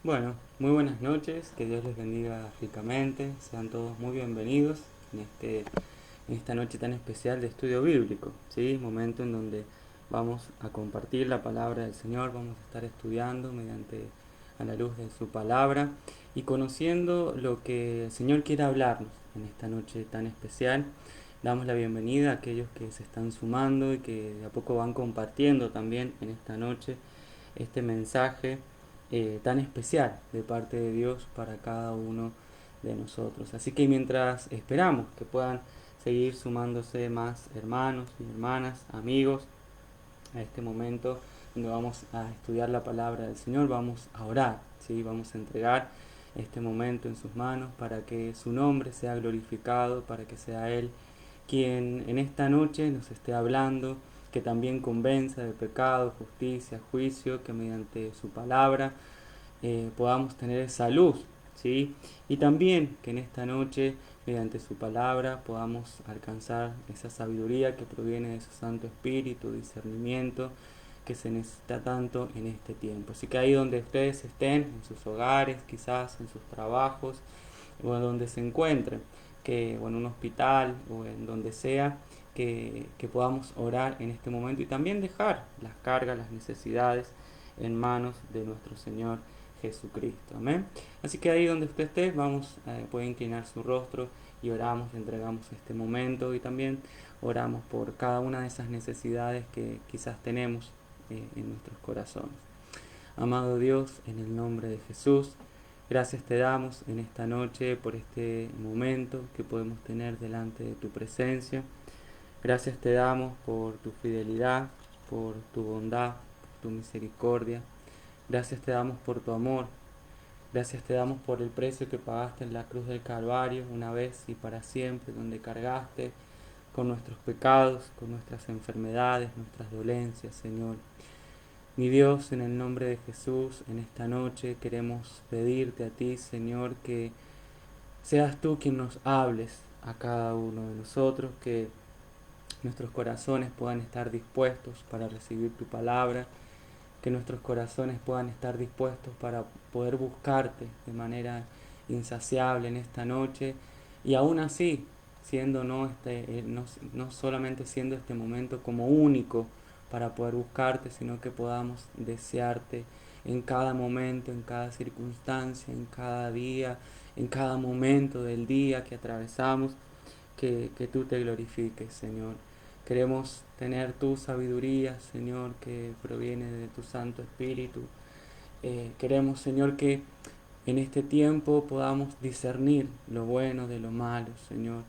Bueno, muy buenas noches, que Dios les bendiga ricamente, sean todos muy bienvenidos en esta noche tan especial de estudio bíblico, ¿sí? Momento en donde vamos a compartir la palabra del Señor, vamos a estar estudiando a la luz de su palabra y conociendo lo que el Señor quiere hablarnos en esta noche tan especial. Damos la bienvenida a aquellos que se están sumando y que de a poco van compartiendo también en esta noche este mensaje tan especial de parte de Dios para cada uno de nosotros. Así que mientras esperamos que puedan seguir sumándose más hermanos y hermanas, amigos, a este momento donde vamos a estudiar la palabra del Señor, vamos a orar, ¿sí? Vamos a entregar este momento en sus manos para que su nombre sea glorificado, para que sea Él quien en esta noche nos esté hablando, que también convenza de pecado, justicia, juicio, que mediante su palabra podamos tener esa luz, ¿sí? Y también que en esta noche, mediante su palabra, podamos alcanzar esa sabiduría que proviene de su Santo Espíritu, discernimiento que se necesita tanto en este tiempo. Así que ahí donde ustedes estén, en sus hogares, quizás en sus trabajos, o en donde se encuentren, o en un hospital, o en donde sea, que podamos orar en este momento y también dejar las cargas, las necesidades en manos de nuestro Señor Jesucristo. Amén. Así que ahí donde usted esté, puede inclinar su rostro y oramos, entregamos este momento y también oramos por cada una de esas necesidades que quizás tenemos en nuestros corazones. Amado Dios, en el nombre de Jesús, gracias te damos en esta noche por este momento que podemos tener delante de tu presencia. Gracias te damos por tu fidelidad, por tu bondad, por tu misericordia. Gracias te damos por tu amor. Gracias te damos por el precio que pagaste en la cruz del Calvario una vez y para siempre, donde cargaste con nuestros pecados, con nuestras enfermedades, nuestras dolencias, Señor. Mi Dios, en el nombre de Jesús, en esta noche queremos pedirte a ti, Señor, que seas tú quien nos hables a cada uno de nosotros, que nuestros corazones puedan estar dispuestos para recibir tu palabra, que nuestros corazones puedan estar dispuestos para poder buscarte de manera insaciable en esta noche y aún así, siendo no solamente siendo este momento como único para poder buscarte, sino que podamos desearte en cada momento, en cada circunstancia, en cada día, en cada momento del día que atravesamos, que tú te glorifiques, Señor. Queremos tener tu sabiduría, Señor, que proviene de tu Santo Espíritu. Queremos, Señor, que en este tiempo podamos discernir lo bueno de lo malo, Señor.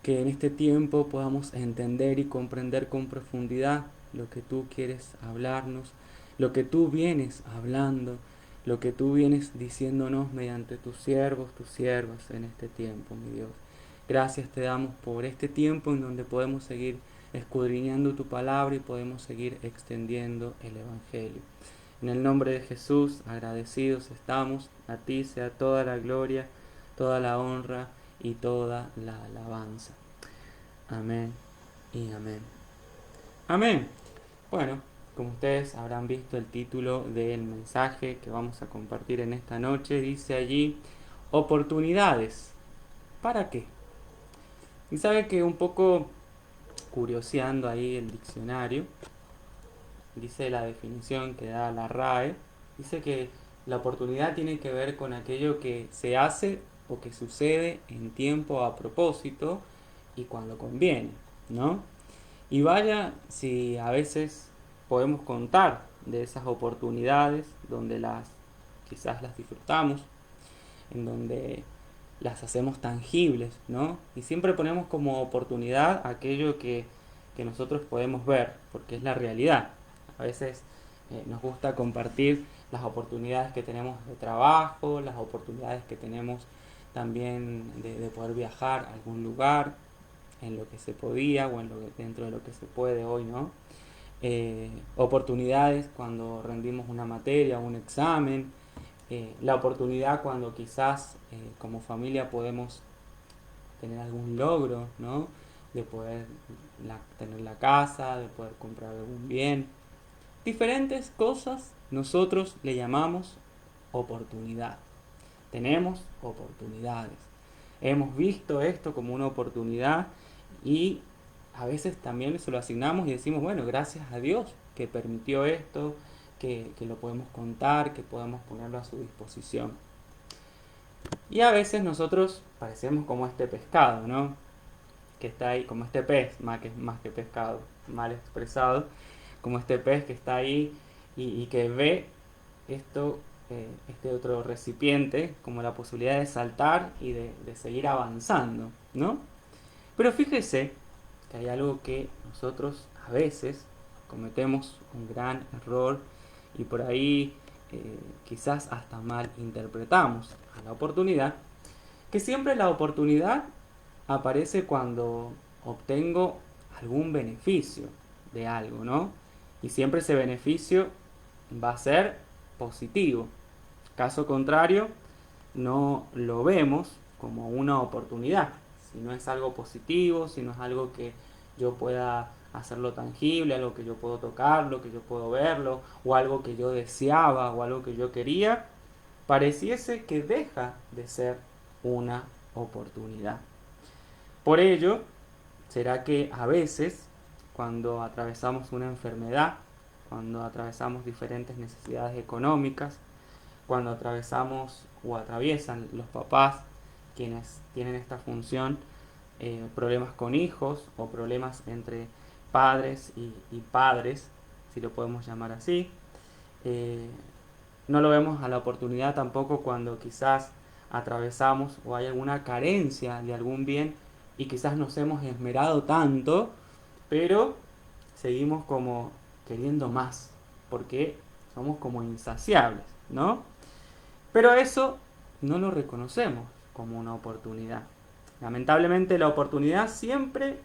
Que en este tiempo podamos entender y comprender con profundidad lo que tú quieres hablarnos, lo que tú vienes hablando, lo que tú vienes diciéndonos mediante tus siervos, tus siervas en este tiempo, mi Dios. Gracias te damos por este tiempo en donde podemos seguir escudriñando tu palabra y podemos seguir extendiendo el Evangelio. En el nombre de Jesús, agradecidos estamos. A ti sea toda la gloria, toda la honra y toda la alabanza. Amén y amén. Amén. Bueno, como ustedes habrán visto el título del mensaje que vamos a compartir en esta noche, dice allí, oportunidades. ¿Para qué? Y sabe que un poco curioseando ahí el diccionario, dice la definición que da la RAE, dice que la oportunidad tiene que ver con aquello que se hace o que sucede en tiempo a propósito y cuando conviene, ¿no? Y vaya si a veces podemos contar de esas oportunidades donde quizás las disfrutamos, en donde las hacemos tangibles, ¿no? Y siempre ponemos como oportunidad aquello que nosotros podemos ver, porque es la realidad. A veces nos gusta compartir las oportunidades que tenemos de trabajo, las oportunidades que tenemos también de poder viajar a algún lugar, en lo que se podía o dentro de lo que se puede hoy, ¿no? Oportunidades cuando rendimos una materia, un examen, la oportunidad cuando quizás como familia podemos tener algún logro, ¿no? De poder tener la casa, de poder comprar algún bien. Diferentes cosas nosotros le llamamos oportunidad. Tenemos oportunidades. Hemos visto esto como una oportunidad y a veces también se lo asignamos y decimos, bueno, gracias a Dios que permitió esto, que lo podemos contar, que podemos ponerlo a su disposición. Y a veces nosotros parecemos como este pescado, ¿no? Que está ahí, como este pez, más que pescado, mal expresado, como este pez que está ahí y que ve esto, este otro recipiente, como la posibilidad de saltar y de seguir avanzando, ¿no? Pero fíjese que hay algo que nosotros a veces cometemos un gran error y por ahí quizás hasta mal interpretamos a la oportunidad, que siempre la oportunidad aparece cuando obtengo algún beneficio de algo, ¿no? Y siempre ese beneficio va a ser positivo. Caso contrario, no lo vemos como una oportunidad. Si no es algo positivo, si no es algo que yo pueda hacerlo tangible, algo que yo puedo tocarlo, que yo puedo verlo, o algo que yo deseaba, o algo que yo quería, pareciese que deja de ser una oportunidad. Por ello, será que a veces, cuando atravesamos una enfermedad, cuando atravesamos diferentes necesidades económicas, cuando atravesamos o atraviesan los papás, quienes tienen esta función, problemas con hijos o problemas entre padres y padres, si lo podemos llamar así, eh, no lo vemos a la oportunidad tampoco cuando quizás atravesamos o hay alguna carencia de algún bien y quizás nos hemos esmerado tanto, pero seguimos como queriendo más, porque somos como insaciables, ¿no? Pero eso no lo reconocemos como una oportunidad. Lamentablemente la oportunidad siempre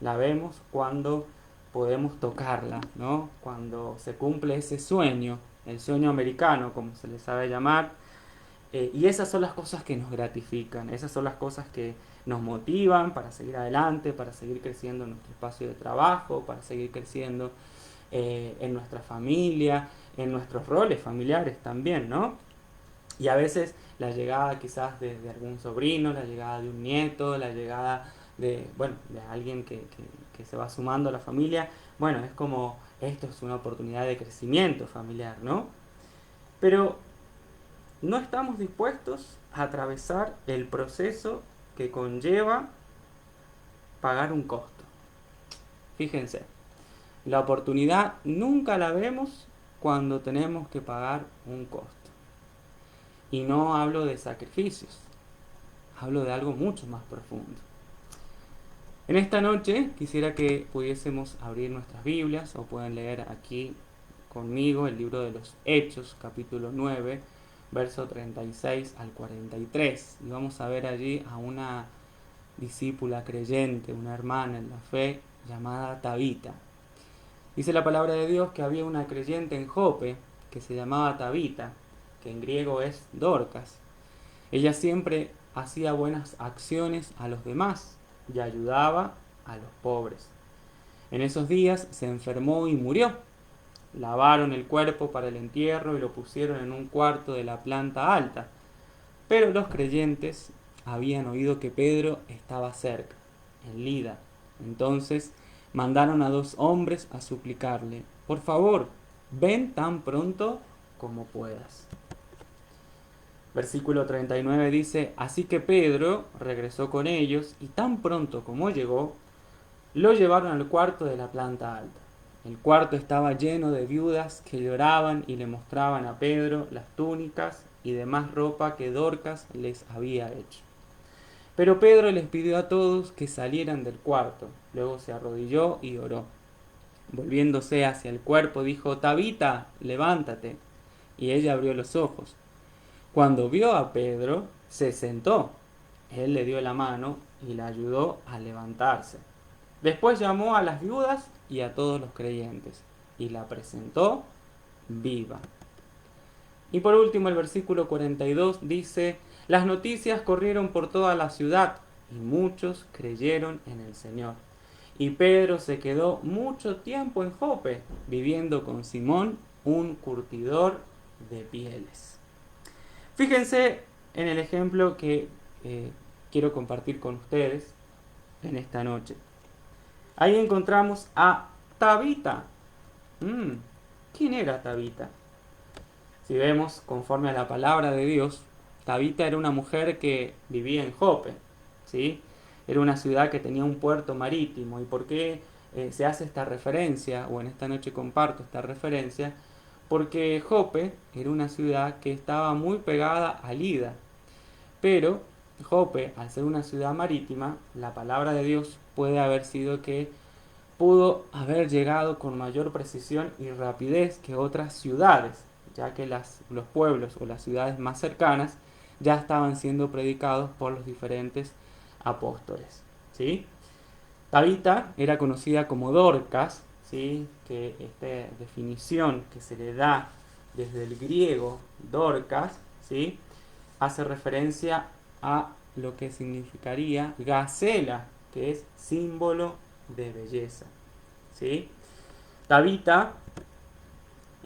la vemos cuando podemos tocarla, ¿no? Cuando se cumple ese sueño, el sueño americano, como se le sabe llamar, y esas son las cosas que nos gratifican, esas son las cosas que nos motivan para seguir adelante, para seguir creciendo en nuestro espacio de trabajo, para seguir creciendo en nuestra familia, en nuestros roles familiares también, ¿no? Y a veces la llegada quizás de algún sobrino, la llegada de un nieto, la llegada de, bueno, de alguien que se va sumando a la familia, bueno, es como esto es una oportunidad de crecimiento familiar, ¿no? Pero no estamos dispuestos a atravesar el proceso que conlleva pagar un costo. Fíjense, la oportunidad nunca la vemos cuando tenemos que pagar un costo. Y no hablo de sacrificios, hablo de algo mucho más profundo. En esta noche quisiera que pudiésemos abrir nuestras Biblias o pueden leer aquí conmigo el libro de los Hechos, capítulo 9, verso 36 al 43. Y vamos a ver allí a una discípula creyente, una hermana en la fe llamada Tabita. Dice la palabra de Dios que había una creyente en Jope que se llamaba Tabita, que en griego es Dorcas. Ella siempre hacía buenas acciones a los demás y ayudaba a los pobres. En esos días se enfermó y murió. Lavaron el cuerpo para el entierro y lo pusieron en un cuarto de la planta alta. Pero los creyentes habían oído que Pedro estaba cerca, en Lida. Entonces mandaron a 2 hombres a suplicarle, por favor, ven tan pronto como puedas. Versículo 39 dice, así que Pedro regresó con ellos y tan pronto como llegó, lo llevaron al cuarto de la planta alta. El cuarto estaba lleno de viudas que lloraban y le mostraban a Pedro las túnicas y demás ropa que Dorcas les había hecho. Pero Pedro les pidió a todos que salieran del cuarto. Luego se arrodilló y oró. Volviéndose hacia el cuerpo, dijo, Tabita, levántate. Y ella abrió los ojos. Cuando vio a Pedro, se sentó. Él le dio la mano y la ayudó a levantarse. Después llamó a las viudas y a todos los creyentes y la presentó viva. Y por último el versículo 42 dice, las noticias corrieron por toda la ciudad y muchos creyeron en el Señor. Y Pedro se quedó mucho tiempo en Jope, viviendo con Simón, un curtidor de pieles. Fíjense en el ejemplo que quiero compartir con ustedes en esta noche. Ahí encontramos a Tabita. ¿Quién era Tabita? Si vemos conforme a la palabra de Dios, Tabita era una mujer que vivía en Jope, ¿sí? Era una ciudad que tenía un puerto marítimo. ¿Y por qué se hace esta referencia, o en esta noche comparto esta referencia? Porque Jope era una ciudad que estaba muy pegada a Lida, pero Jope, al ser una ciudad marítima, la palabra de Dios puede haber sido que pudo haber llegado con mayor precisión y rapidez que otras ciudades, ya que los pueblos o las ciudades más cercanas ya estaban siendo predicados por los diferentes apóstoles, ¿sí? Tabita era conocida como Dorcas, ¿sí? Que esta definición que se le da desde el griego Dorcas, ¿sí? Hace referencia a lo que significaría gacela, que es símbolo de belleza, ¿sí? Tabita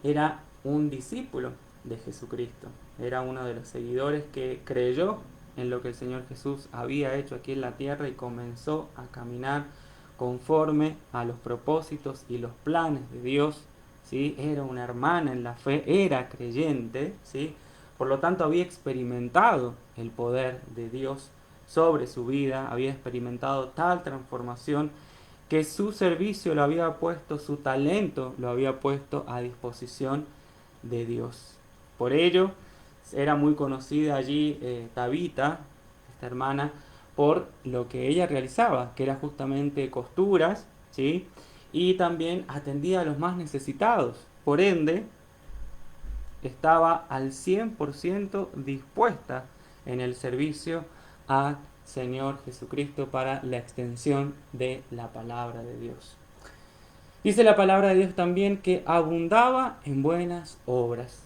era un discípulo de Jesucristo, era uno de los seguidores que creyó en lo que el Señor Jesús había hecho aquí en la tierra y comenzó a caminar conforme a los propósitos y los planes de Dios, ¿sí? Era una hermana en la fe, era creyente, ¿sí? Por lo tanto había experimentado el poder de Dios sobre su vida, había experimentado tal transformación que su servicio lo había puesto, su talento lo había puesto a disposición de Dios. Por ello, era muy conocida allí Tabita, esta hermana, por lo que ella realizaba, que era justamente costuras, ¿sí? Y también atendía a los más necesitados. Por ende, estaba al 100% dispuesta en el servicio a Señor Jesucristo para la extensión de la palabra de Dios. Dice la palabra de Dios también que abundaba en buenas obras.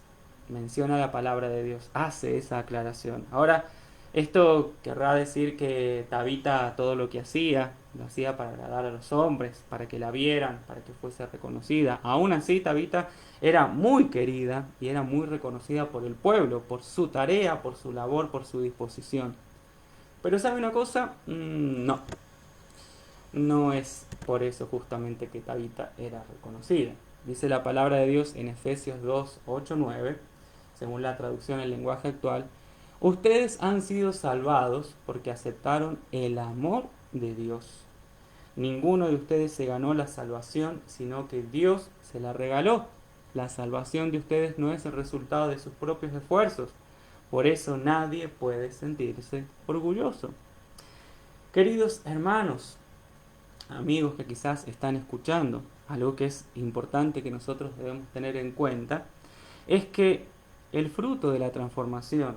Menciona la palabra de Dios, hace esa aclaración. Ahora, esto querrá decir que Tabita todo lo que hacía, lo hacía para agradar a los hombres, para que la vieran, para que fuese reconocida. Aún así, Tabita era muy querida y era muy reconocida por el pueblo, por su tarea, por su labor, por su disposición. Pero ¿sabe una cosa? No. No es por eso justamente que Tabita era reconocida. Dice la palabra de Dios en Efesios 2, 8, 9, según la traducción en lenguaje actual: ustedes han sido salvados porque aceptaron el amor de Dios. Ninguno de ustedes se ganó la salvación, sino que Dios se la regaló. La salvación de ustedes no es el resultado de sus propios esfuerzos. Por eso nadie puede sentirse orgulloso. Queridos hermanos, amigos que quizás están escuchando, algo que es importante que nosotros debemos tener en cuenta, es que el fruto de la transformación,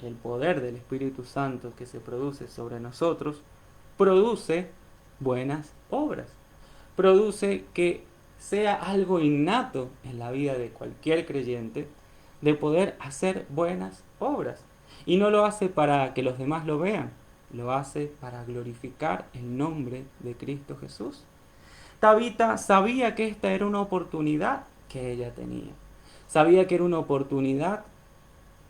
el poder del Espíritu Santo que se produce sobre nosotros, produce buenas obras. Produce que sea algo innato en la vida de cualquier creyente de poder hacer buenas obras. Y no lo hace para que los demás lo vean, lo hace para glorificar el nombre de Cristo Jesús. Tabita sabía que esta era una oportunidad que ella tenía. Sabía que era una oportunidad,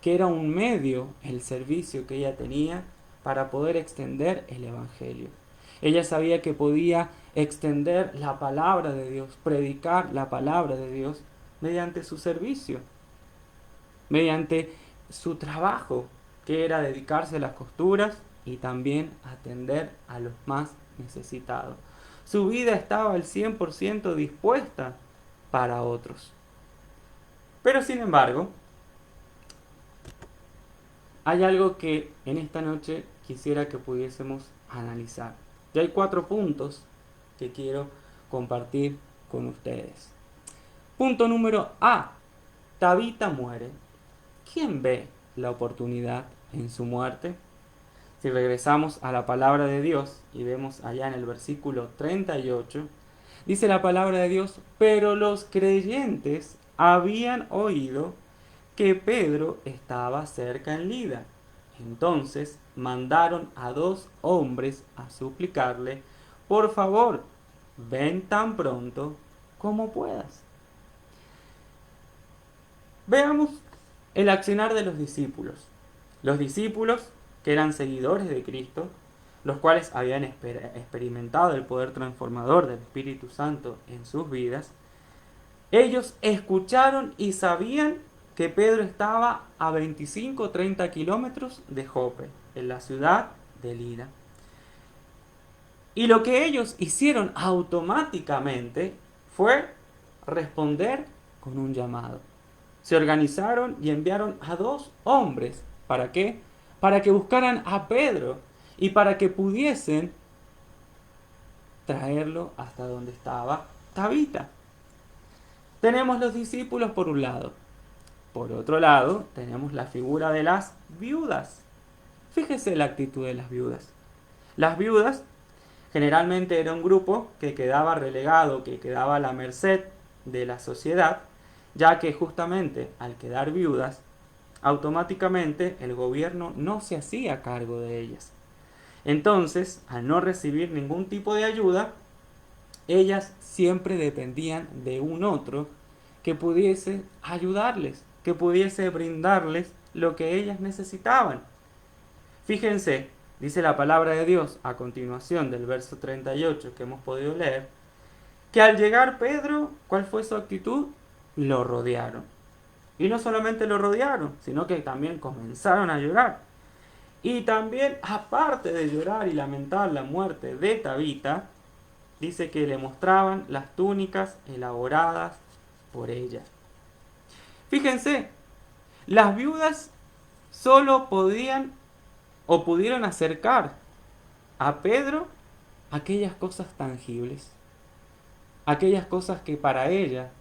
que era un medio, el servicio que ella tenía para poder extender el Evangelio. Ella sabía que podía extender la palabra de Dios, predicar la palabra de Dios mediante su servicio, mediante su trabajo, que era dedicarse a las costuras y también atender a los más necesitados. Su vida estaba al 100% dispuesta para otros. Pero sin embargo, hay algo que en esta noche quisiera que pudiésemos analizar. Y hay 4 puntos que quiero compartir con ustedes. Punto número A. Tabita muere. ¿Quién ve la oportunidad en su muerte? Si regresamos a la palabra de Dios y vemos allá en el versículo 38, dice la palabra de Dios: pero los creyentes habían oído que Pedro estaba cerca en Lida. Entonces mandaron a 2 hombres a suplicarle: por favor, ven tan pronto como puedas. Veamos el accionar de los discípulos. Los discípulos, que eran seguidores de Cristo, los cuales habían experimentado el poder transformador del Espíritu Santo en sus vidas, ellos escucharon y sabían que Pedro estaba a 25 o 30 kilómetros de Jope, en la ciudad de Lida. Y lo que ellos hicieron automáticamente fue responder con un llamado. Se organizaron y enviaron a 2 hombres. ¿Para qué? Para que buscaran a Pedro y para que pudiesen traerlo hasta donde estaba Tabita. Tenemos los discípulos por un lado. Por otro lado, tenemos la figura de las viudas. Fíjese la actitud de las viudas. Las viudas generalmente era un grupo que quedaba relegado, que quedaba a la merced de la sociedad, ya que justamente al quedar viudas, automáticamente el gobierno no se hacía cargo de ellas. Entonces, al no recibir ningún tipo de ayuda, ellas siempre dependían de un otro que pudiese ayudarles, que pudiese brindarles lo que ellas necesitaban. Fíjense, dice la palabra de Dios a continuación del verso 38 que hemos podido leer, que al llegar Pedro, ¿cuál fue su actitud? Lo rodearon. Y no solamente lo rodearon, sino que también comenzaron a llorar. Y también, aparte de llorar y lamentar la muerte de Tabita, dice que le mostraban las túnicas elaboradas por ella. Fíjense, las viudas solo podían o pudieron acercar a Pedro aquellas cosas tangibles, aquellas cosas que para ella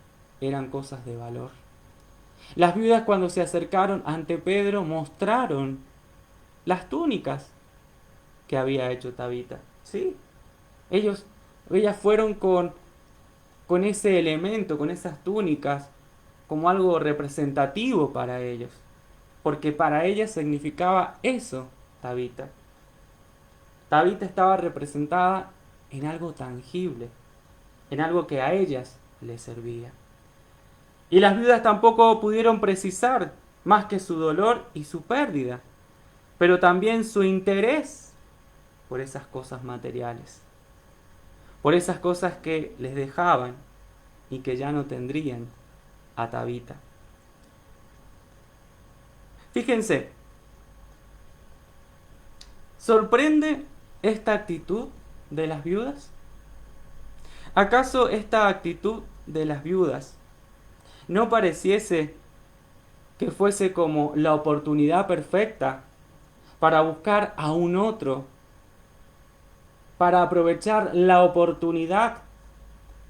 eran cosas de valor. Las viudas cuando se acercaron ante Pedro mostraron las túnicas que había hecho Tabita. ¿Sí? Ellas fueron con ese elemento, con esas túnicas, como algo representativo para ellos. Porque para ellas significaba eso, Tabita. Tabita estaba representada en algo tangible, en algo que a ellas les servía. Y las viudas tampoco pudieron precisar más que su dolor y su pérdida, pero también su interés por esas cosas materiales, por esas cosas que les dejaban y que ya no tendrían a Tabita. Fíjense, ¿sorprende esta actitud de las viudas? ¿Acaso esta actitud de las viudas no pareciese que fuese como la oportunidad perfecta para buscar a un otro, para aprovechar la oportunidad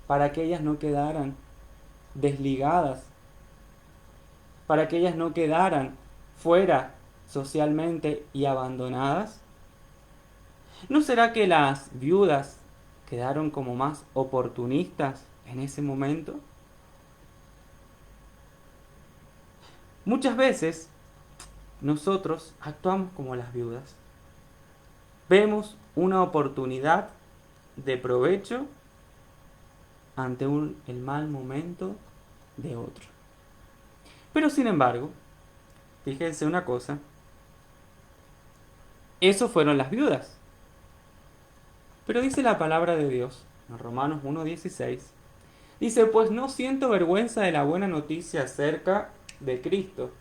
para que ellas no quedaran desligadas, para que ellas no quedaran fuera socialmente y abandonadas? ¿No será que las viudas quedaron como más oportunistas en ese momento? Muchas veces nosotros actuamos como las viudas. Vemos una oportunidad de provecho ante el mal momento de otro. Pero sin embargo, fíjense una cosa, eso fueron las viudas. Pero dice la palabra de Dios, en Romanos 1:16, dice, pues no siento vergüenza de la buena noticia acerca de Cristo,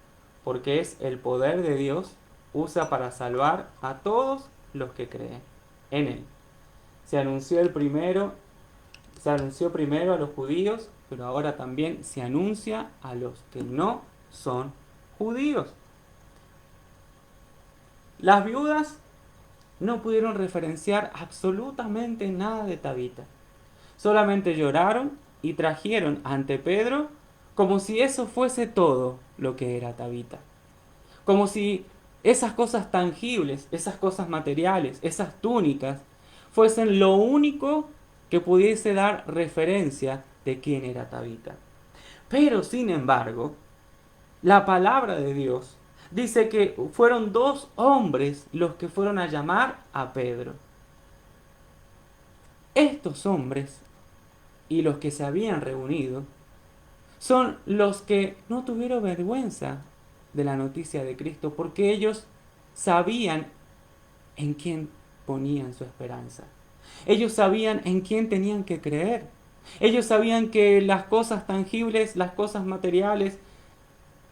porque es el poder de Dios, usa para salvar a todos los que creen en Él. Se anunció primero a los judíos, pero ahora también se anuncia a los que no son judíos. Las viudas no pudieron referenciar absolutamente nada de Tabita. Solamente lloraron y trajeron ante Pedro como si eso fuese todo lo que era Tabita. Como si esas cosas tangibles, esas cosas materiales, esas túnicas, fuesen lo único que pudiese dar referencia de quién era Tabita. Pero sin embargo, la palabra de Dios dice que fueron 2 hombres los que fueron a llamar a Pedro. Estos hombres y los que se habían reunido son los que no tuvieron vergüenza de la noticia de Cristo, porque ellos sabían en quién ponían su esperanza. Ellos sabían en quién tenían que creer. Ellos sabían que las cosas tangibles, las cosas materiales,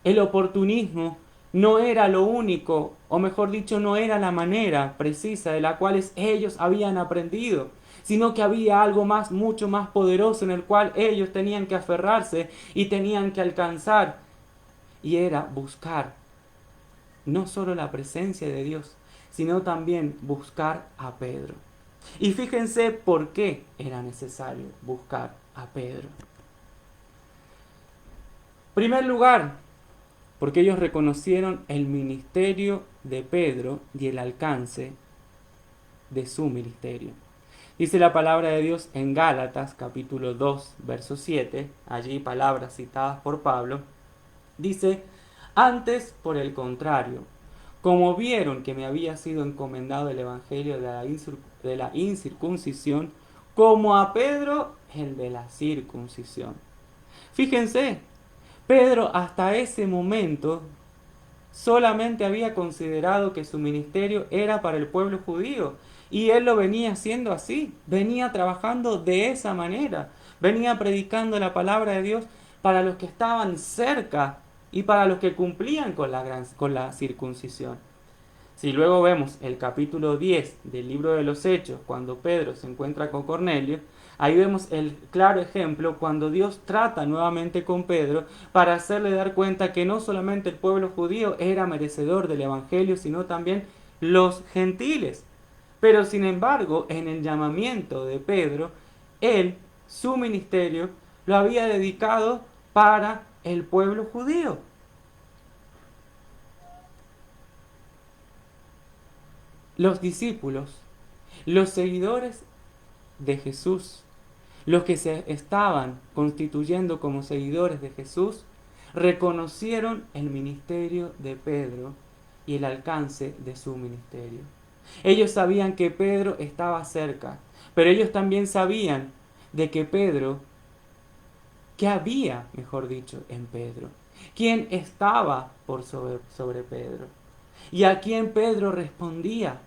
el oportunismo no era lo único, o mejor dicho, no era la manera precisa de la cual ellos habían aprendido, sino que había algo más, mucho más poderoso en el cual ellos tenían que aferrarse y tenían que alcanzar, y era buscar no solo la presencia de Dios, sino también buscar a Pedro. Y fíjense por qué era necesario buscar a Pedro. En primer lugar, porque ellos reconocieron el ministerio de Pedro y el alcance de su ministerio. Dice la palabra de Dios en Gálatas capítulo 2, verso 7, allí palabras citadas por Pablo, dice: antes, por el contrario, como vieron que me había sido encomendado el evangelio de la incircuncisión, como a Pedro el de la circuncisión. Fíjense, Pedro hasta ese momento solamente había considerado que su ministerio era para el pueblo judío, y él lo venía haciendo así, venía trabajando de esa manera, venía predicando la palabra de Dios para los que estaban cerca y para los que cumplían con la circuncisión. Si luego vemos el capítulo 10 del libro de los Hechos, cuando Pedro se encuentra con Cornelio, ahí vemos el claro ejemplo cuando Dios trata nuevamente con Pedro para hacerle dar cuenta que no solamente el pueblo judío era merecedor del evangelio, sino también los gentiles. Pero sin embargo, en el llamamiento de Pedro, él, su ministerio, lo había dedicado para el pueblo judío. Los discípulos, los seguidores de Jesús, los que se estaban constituyendo como seguidores de Jesús, reconocieron el ministerio de Pedro y el alcance de su ministerio. Ellos sabían que Pedro estaba cerca, pero ellos también sabían de que Pedro, que había, mejor dicho, en Pedro, quién estaba por sobre Pedro y a quién Pedro respondía.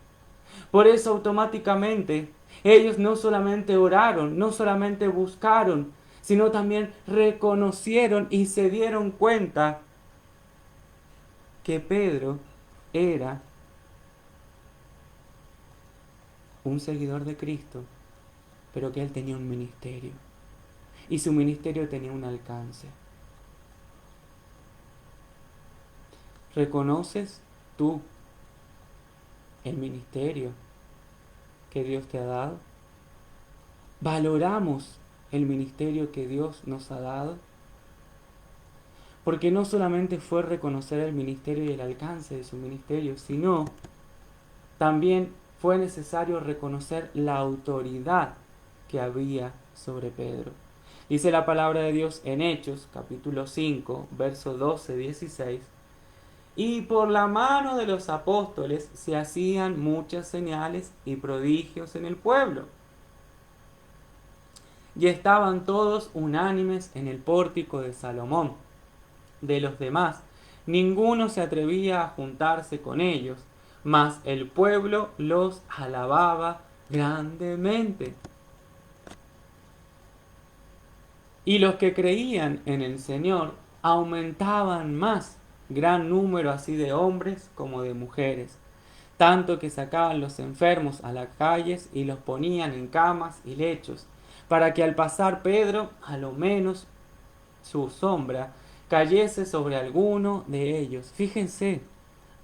Por eso automáticamente ellos no solamente oraron, no solamente buscaron, sino también reconocieron y se dieron cuenta que Pedro era un seguidor de Cristo, pero que él tenía un ministerio. Y su ministerio tenía un alcance. ¿Reconoces tú el ministerio que Dios te ha dado? ¿Valoramos el ministerio que Dios nos ha dado? Porque no solamente fue reconocer el ministerio y el alcance de su ministerio, sino también fue necesario reconocer la autoridad que había sobre Pedro. Dice la palabra de Dios en Hechos, capítulo 5, versos 12-16, y por la mano de los apóstoles se hacían muchas señales y prodigios en el pueblo. Y estaban todos unánimes en el pórtico de Salomón. De los demás, ninguno se atrevía a juntarse con ellos, mas el pueblo los alababa grandemente. Y los que creían en el Señor aumentaban más, gran número así de hombres como de mujeres, tanto que sacaban los enfermos a las calles y los ponían en camas y lechos, para que al pasar Pedro, a lo menos su sombra cayese sobre alguno de ellos. Fíjense,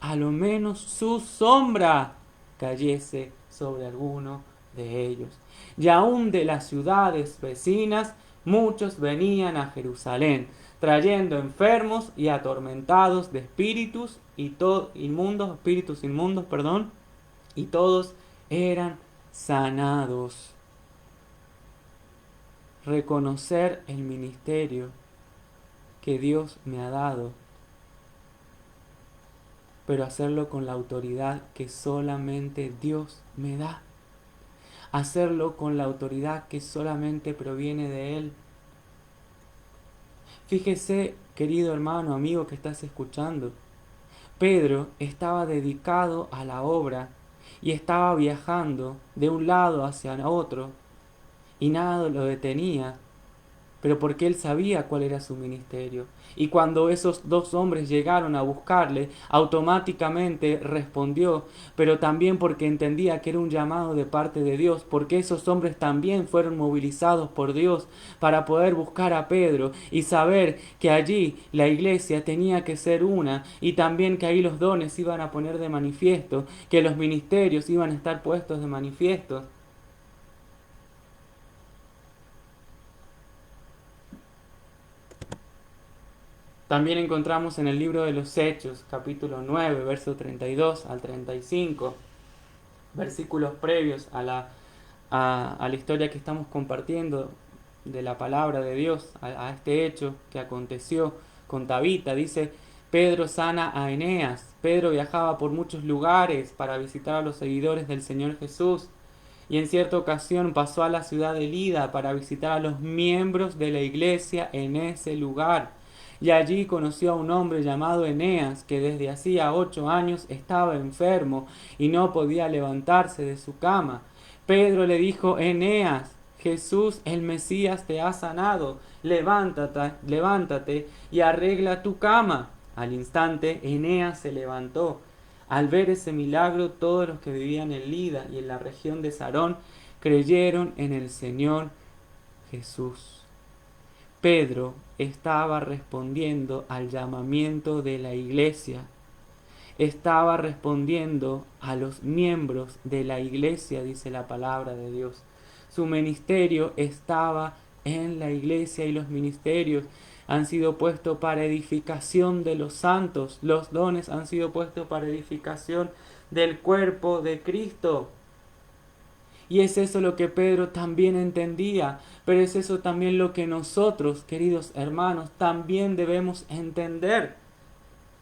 a lo menos su sombra cayese sobre alguno de ellos. Y aún de las ciudades vecinas muchos venían a Jerusalén, trayendo enfermos y atormentados de espíritus espíritus inmundos, y todos eran sanados. Reconocer el ministerio que Dios me ha dado, pero hacerlo con la autoridad que solamente Dios me da. Hacerlo con la autoridad que solamente proviene de Él. Fíjese, querido hermano, amigo que estás escuchando, Pedro estaba dedicado a la obra y estaba viajando de un lado hacia otro y nada lo detenía, pero porque él sabía cuál era su ministerio. Y cuando esos dos hombres llegaron a buscarle, automáticamente respondió, pero también porque entendía que era un llamado de parte de Dios, porque esos hombres también fueron movilizados por Dios para poder buscar a Pedro y saber que allí la iglesia tenía que ser una y también que ahí los dones iban a poner de manifiesto, que los ministerios iban a estar puestos de manifiesto. También encontramos en el libro de los Hechos, capítulo 9, verso 32 al 35, versículos previos a la historia que estamos compartiendo de la palabra de Dios, a este hecho que aconteció con Tabita. Dice, Pedro sana a Eneas. Pedro viajaba por muchos lugares para visitar a los seguidores del Señor Jesús. Y en cierta ocasión pasó a la ciudad de Lida para visitar a los miembros de la iglesia en ese lugar. Y allí conoció a un hombre llamado Eneas, que desde hacía 8 años estaba enfermo y no podía levantarse de su cama. Pedro le dijo, Eneas, Jesús el Mesías te ha sanado, levántate y arregla tu cama. Al instante Eneas se levantó. Al ver ese milagro, todos los que vivían en Lida y en la región de Sarón creyeron en el Señor Jesús. Pedro estaba respondiendo al llamamiento de la iglesia. Estaba respondiendo a los miembros de la iglesia, dice la palabra de Dios. Su ministerio estaba en la iglesia y los ministerios han sido puestos para edificación de los santos. Los dones han sido puestos para edificación del cuerpo de Cristo. Y es eso lo que Pedro también entendía, pero es eso también lo que nosotros, queridos hermanos, también debemos entender.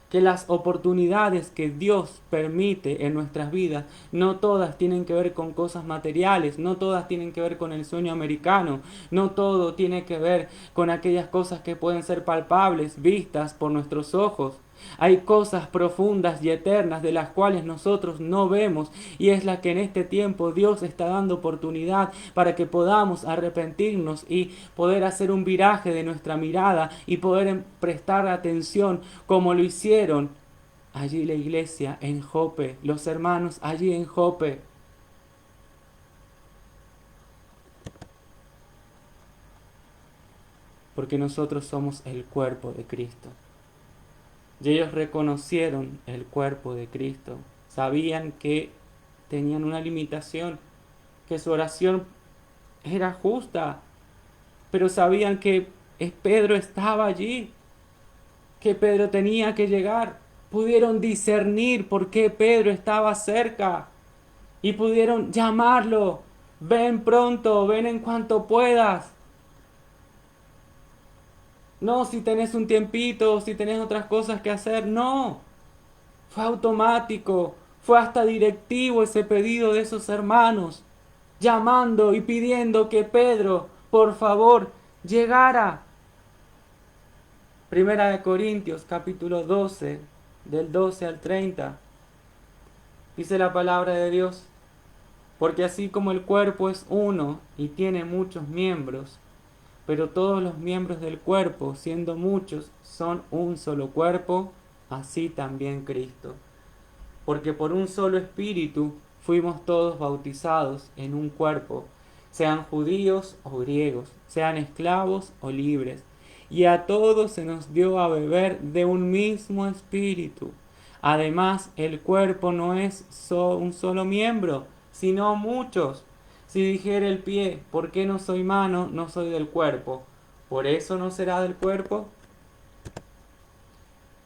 Que las oportunidades que Dios permite en nuestras vidas, no todas tienen que ver con cosas materiales, no todas tienen que ver con el sueño americano, no todo tiene que ver con aquellas cosas que pueden ser palpables, vistas por nuestros ojos. Hay cosas profundas y eternas de las cuales nosotros no vemos y es la que en este tiempo Dios está dando oportunidad para que podamos arrepentirnos y poder hacer un viraje de nuestra mirada y poder prestar atención como lo hicieron allí la iglesia en Jope, los hermanos allí en Jope. Porque nosotros somos el cuerpo de Cristo. Y ellos reconocieron el cuerpo de Cristo. Sabían que tenían una limitación, que su oración era justa, pero sabían que Pedro estaba allí, que Pedro tenía que llegar. Pudieron discernir por qué Pedro estaba cerca y pudieron llamarlo. Ven pronto, ven en cuanto puedas. No, si tenés un tiempito, si tenés otras cosas que hacer, no. Fue automático, fue hasta directivo ese pedido de esos hermanos, llamando y pidiendo que Pedro, por favor, llegara. Primera de Corintios, capítulo 12, del 12 al 30. Dice la palabra de Dios, porque así como el cuerpo es uno y tiene muchos miembros, pero todos los miembros del cuerpo, siendo muchos, son un solo cuerpo, así también Cristo. Porque por un solo espíritu fuimos todos bautizados en un cuerpo, sean judíos o griegos, sean esclavos o libres, y a todos se nos dio a beber de un mismo espíritu. Además, el cuerpo no es un solo miembro, sino muchos. Si dijera el pie, ¿por qué no soy mano? No soy del cuerpo. ¿Por eso no será del cuerpo?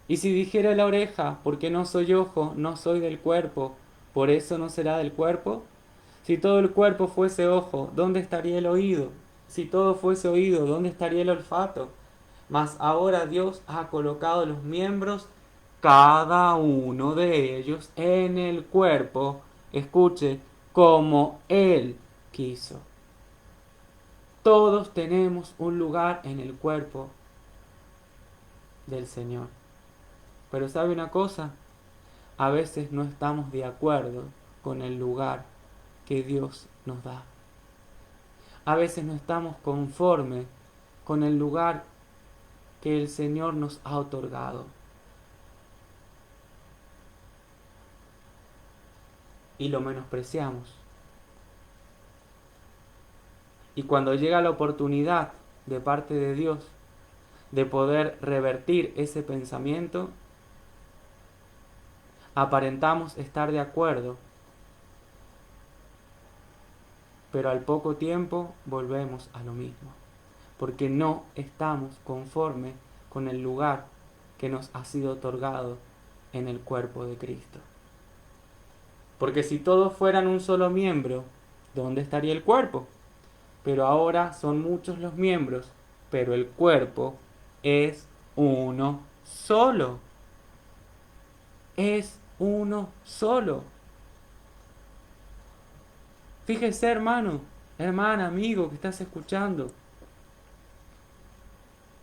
Y si dijera la oreja, porque no soy ojo, no soy del cuerpo, ¿por eso no será del cuerpo? Si todo el cuerpo fuese ojo, ¿dónde estaría el oído? Si todo fuese oído, ¿dónde estaría el olfato? Mas ahora Dios ha colocado los miembros, cada uno de ellos, en el cuerpo, escuche, como Él quiso. Todos tenemos un lugar en el cuerpo del Señor. Pero ¿sabe una cosa? a veces no estamos de acuerdo con el lugar que Dios nos da. A veces no estamos conformes con el lugar que el Señor nos ha otorgado. Y lo menospreciamos. Y cuando llega la oportunidad de parte de Dios de poder revertir ese pensamiento, aparentamos estar de acuerdo, pero al poco tiempo volvemos a lo mismo, porque no estamos conformes con el lugar que nos ha sido otorgado en el cuerpo de Cristo. Porque si todos fueran un solo miembro, ¿dónde estaría el cuerpo? Pero ahora son muchos los miembros, pero el cuerpo es uno solo. Es uno solo. Fíjese, hermano, hermana, amigo que estás escuchando.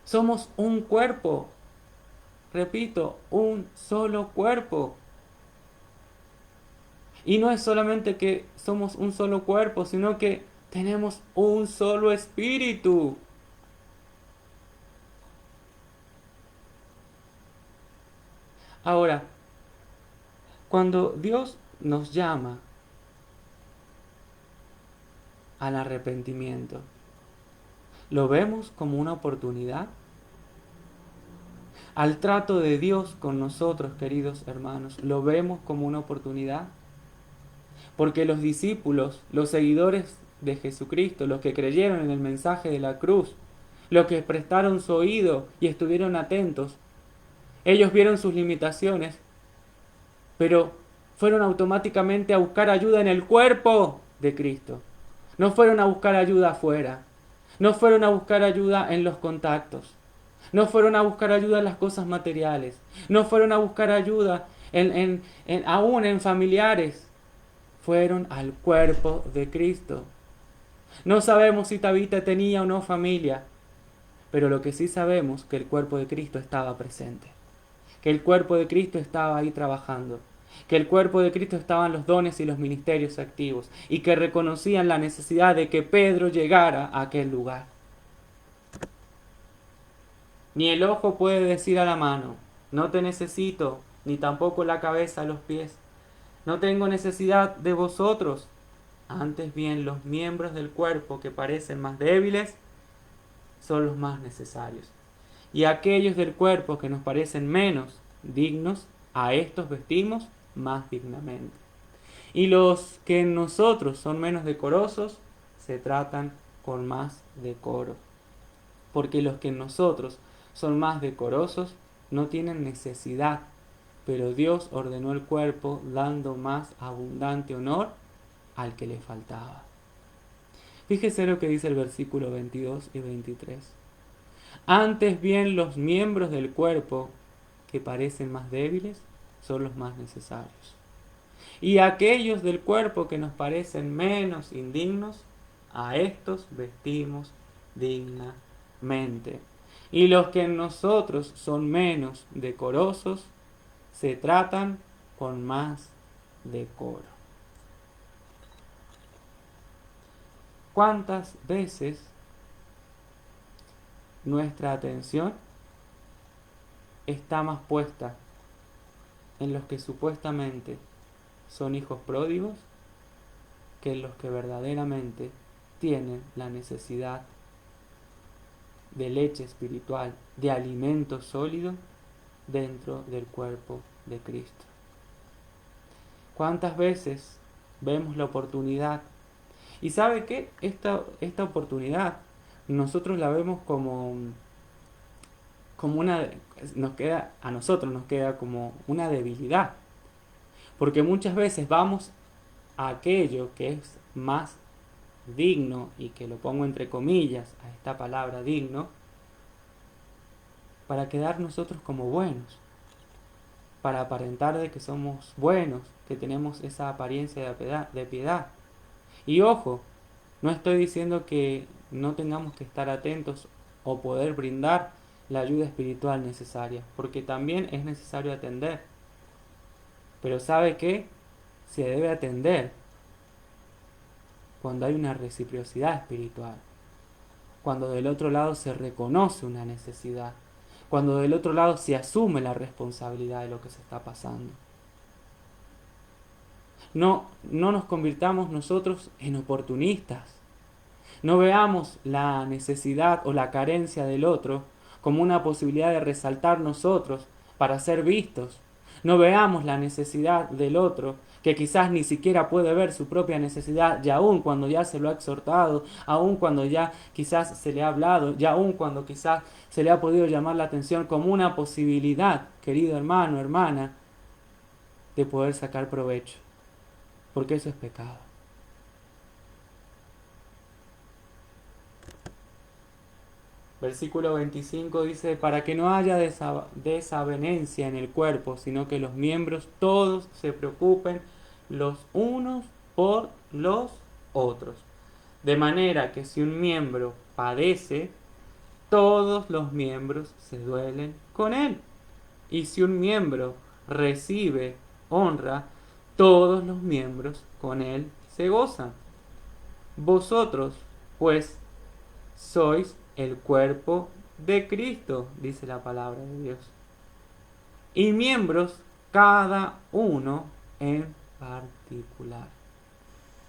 Somos un cuerpo. Repito, un solo cuerpo. Y no es solamente que somos un solo cuerpo, sino que tenemos un solo espíritu. Ahora, cuando Dios nos llama al arrepentimiento, ¿lo vemos como una oportunidad? Al trato de Dios con nosotros, queridos hermanos, ¿lo vemos como una oportunidad? Porque los discípulos, los seguidores de Jesucristo, los que creyeron en el mensaje de la cruz, los que prestaron su oído y estuvieron atentos, ellos vieron sus limitaciones, pero fueron automáticamente a buscar ayuda en el cuerpo de Cristo. No fueron a buscar ayuda afuera. No fueron a buscar ayuda en los contactos. No fueron a buscar ayuda en las cosas materiales. No fueron a buscar ayuda aún en familiares. Fueron al cuerpo de Cristo. No sabemos si Tabita tenía o no familia, pero lo que sí sabemos es que el cuerpo de Cristo estaba presente. Que el cuerpo de Cristo estaba ahí trabajando, que el cuerpo de Cristo estaban los dones y los ministerios activos, y que reconocían la necesidad de que Pedro llegara a aquel lugar. Ni el ojo puede decir a la mano, no te necesito, ni tampoco la cabeza a los pies. No tengo necesidad de vosotros. Antes bien, los miembros del cuerpo que parecen más débiles son los más necesarios. Y aquellos del cuerpo que nos parecen menos dignos, a estos vestimos más dignamente. Y los que en nosotros son menos decorosos, se tratan con más decoro. Porque los que en nosotros son más decorosos no tienen necesidad, pero Dios ordenó el cuerpo dando más abundante honor al que le faltaba. Fíjese lo que dice el versículo 22 y 23. Antes bien los miembros del cuerpo que parecen más débiles son los más necesarios. Y aquellos del cuerpo que nos parecen menos indignos, a estos vestimos dignamente. Y los que en nosotros son menos decorosos, se tratan con más decoro. ¿Cuántas veces nuestra atención está más puesta en los que supuestamente son hijos pródigos que en los que verdaderamente tienen la necesidad de leche espiritual, de alimento sólido dentro del cuerpo de Cristo? ¿Cuántas veces vemos la oportunidad? Y ¿sabe qué? Esta oportunidad nosotros la vemos como una, a nosotros nos queda como una debilidad. Porque muchas veces vamos a aquello que es más digno, y que lo pongo entre comillas a esta palabra digno, para quedar nosotros como buenos, para aparentar de que somos buenos, que tenemos esa apariencia de piedad. Y ojo, no estoy diciendo que no tengamos que estar atentos o poder brindar la ayuda espiritual necesaria, porque también es necesario atender. Pero ¿sabe qué? Se debe atender cuando hay una reciprocidad espiritual, cuando del otro lado se reconoce una necesidad, cuando del otro lado se asume la responsabilidad de lo que se está pasando. No nos convirtamos nosotros en oportunistas. No veamos la necesidad o la carencia del otro como una posibilidad de resaltar nosotros para ser vistos. No veamos la necesidad del otro, que quizás ni siquiera puede ver su propia necesidad, y aun cuando ya se lo ha exhortado, aun cuando ya quizás se le ha hablado, y aun cuando quizás se le ha podido llamar la atención como una posibilidad, querido hermano, hermana, de poder sacar provecho, porque eso es pecado. Versículo 25 dice, para que no haya desavenencia en el cuerpo, sino que los miembros todos se preocupen los unos por los otros. De manera que si un miembro padece, todos los miembros se duelen con él. Y si un miembro recibe honra, todos los miembros con él se gozan. Vosotros, pues, sois el cuerpo de Cristo, dice la palabra de Dios. Y miembros cada uno en particular.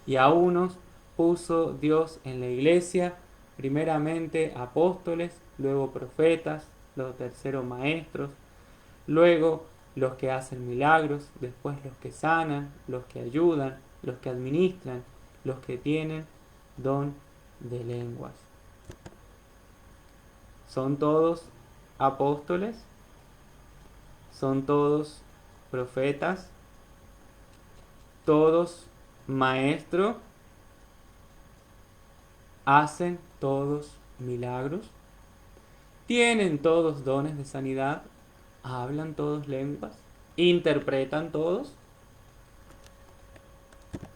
Y a unos puso Dios en la iglesia, primeramente apóstoles, luego profetas, los terceros maestros, luego los que hacen milagros, después los que sanan, los que ayudan, los que administran, los que tienen don de lenguas. ¿Son todos apóstoles? ¿Son todos profetas? ¿Todos maestros? ¿Hacen todos milagros? ¿Tienen todos dones de sanidad? ¿Hablan todos lenguas? ¿Interpretan todos?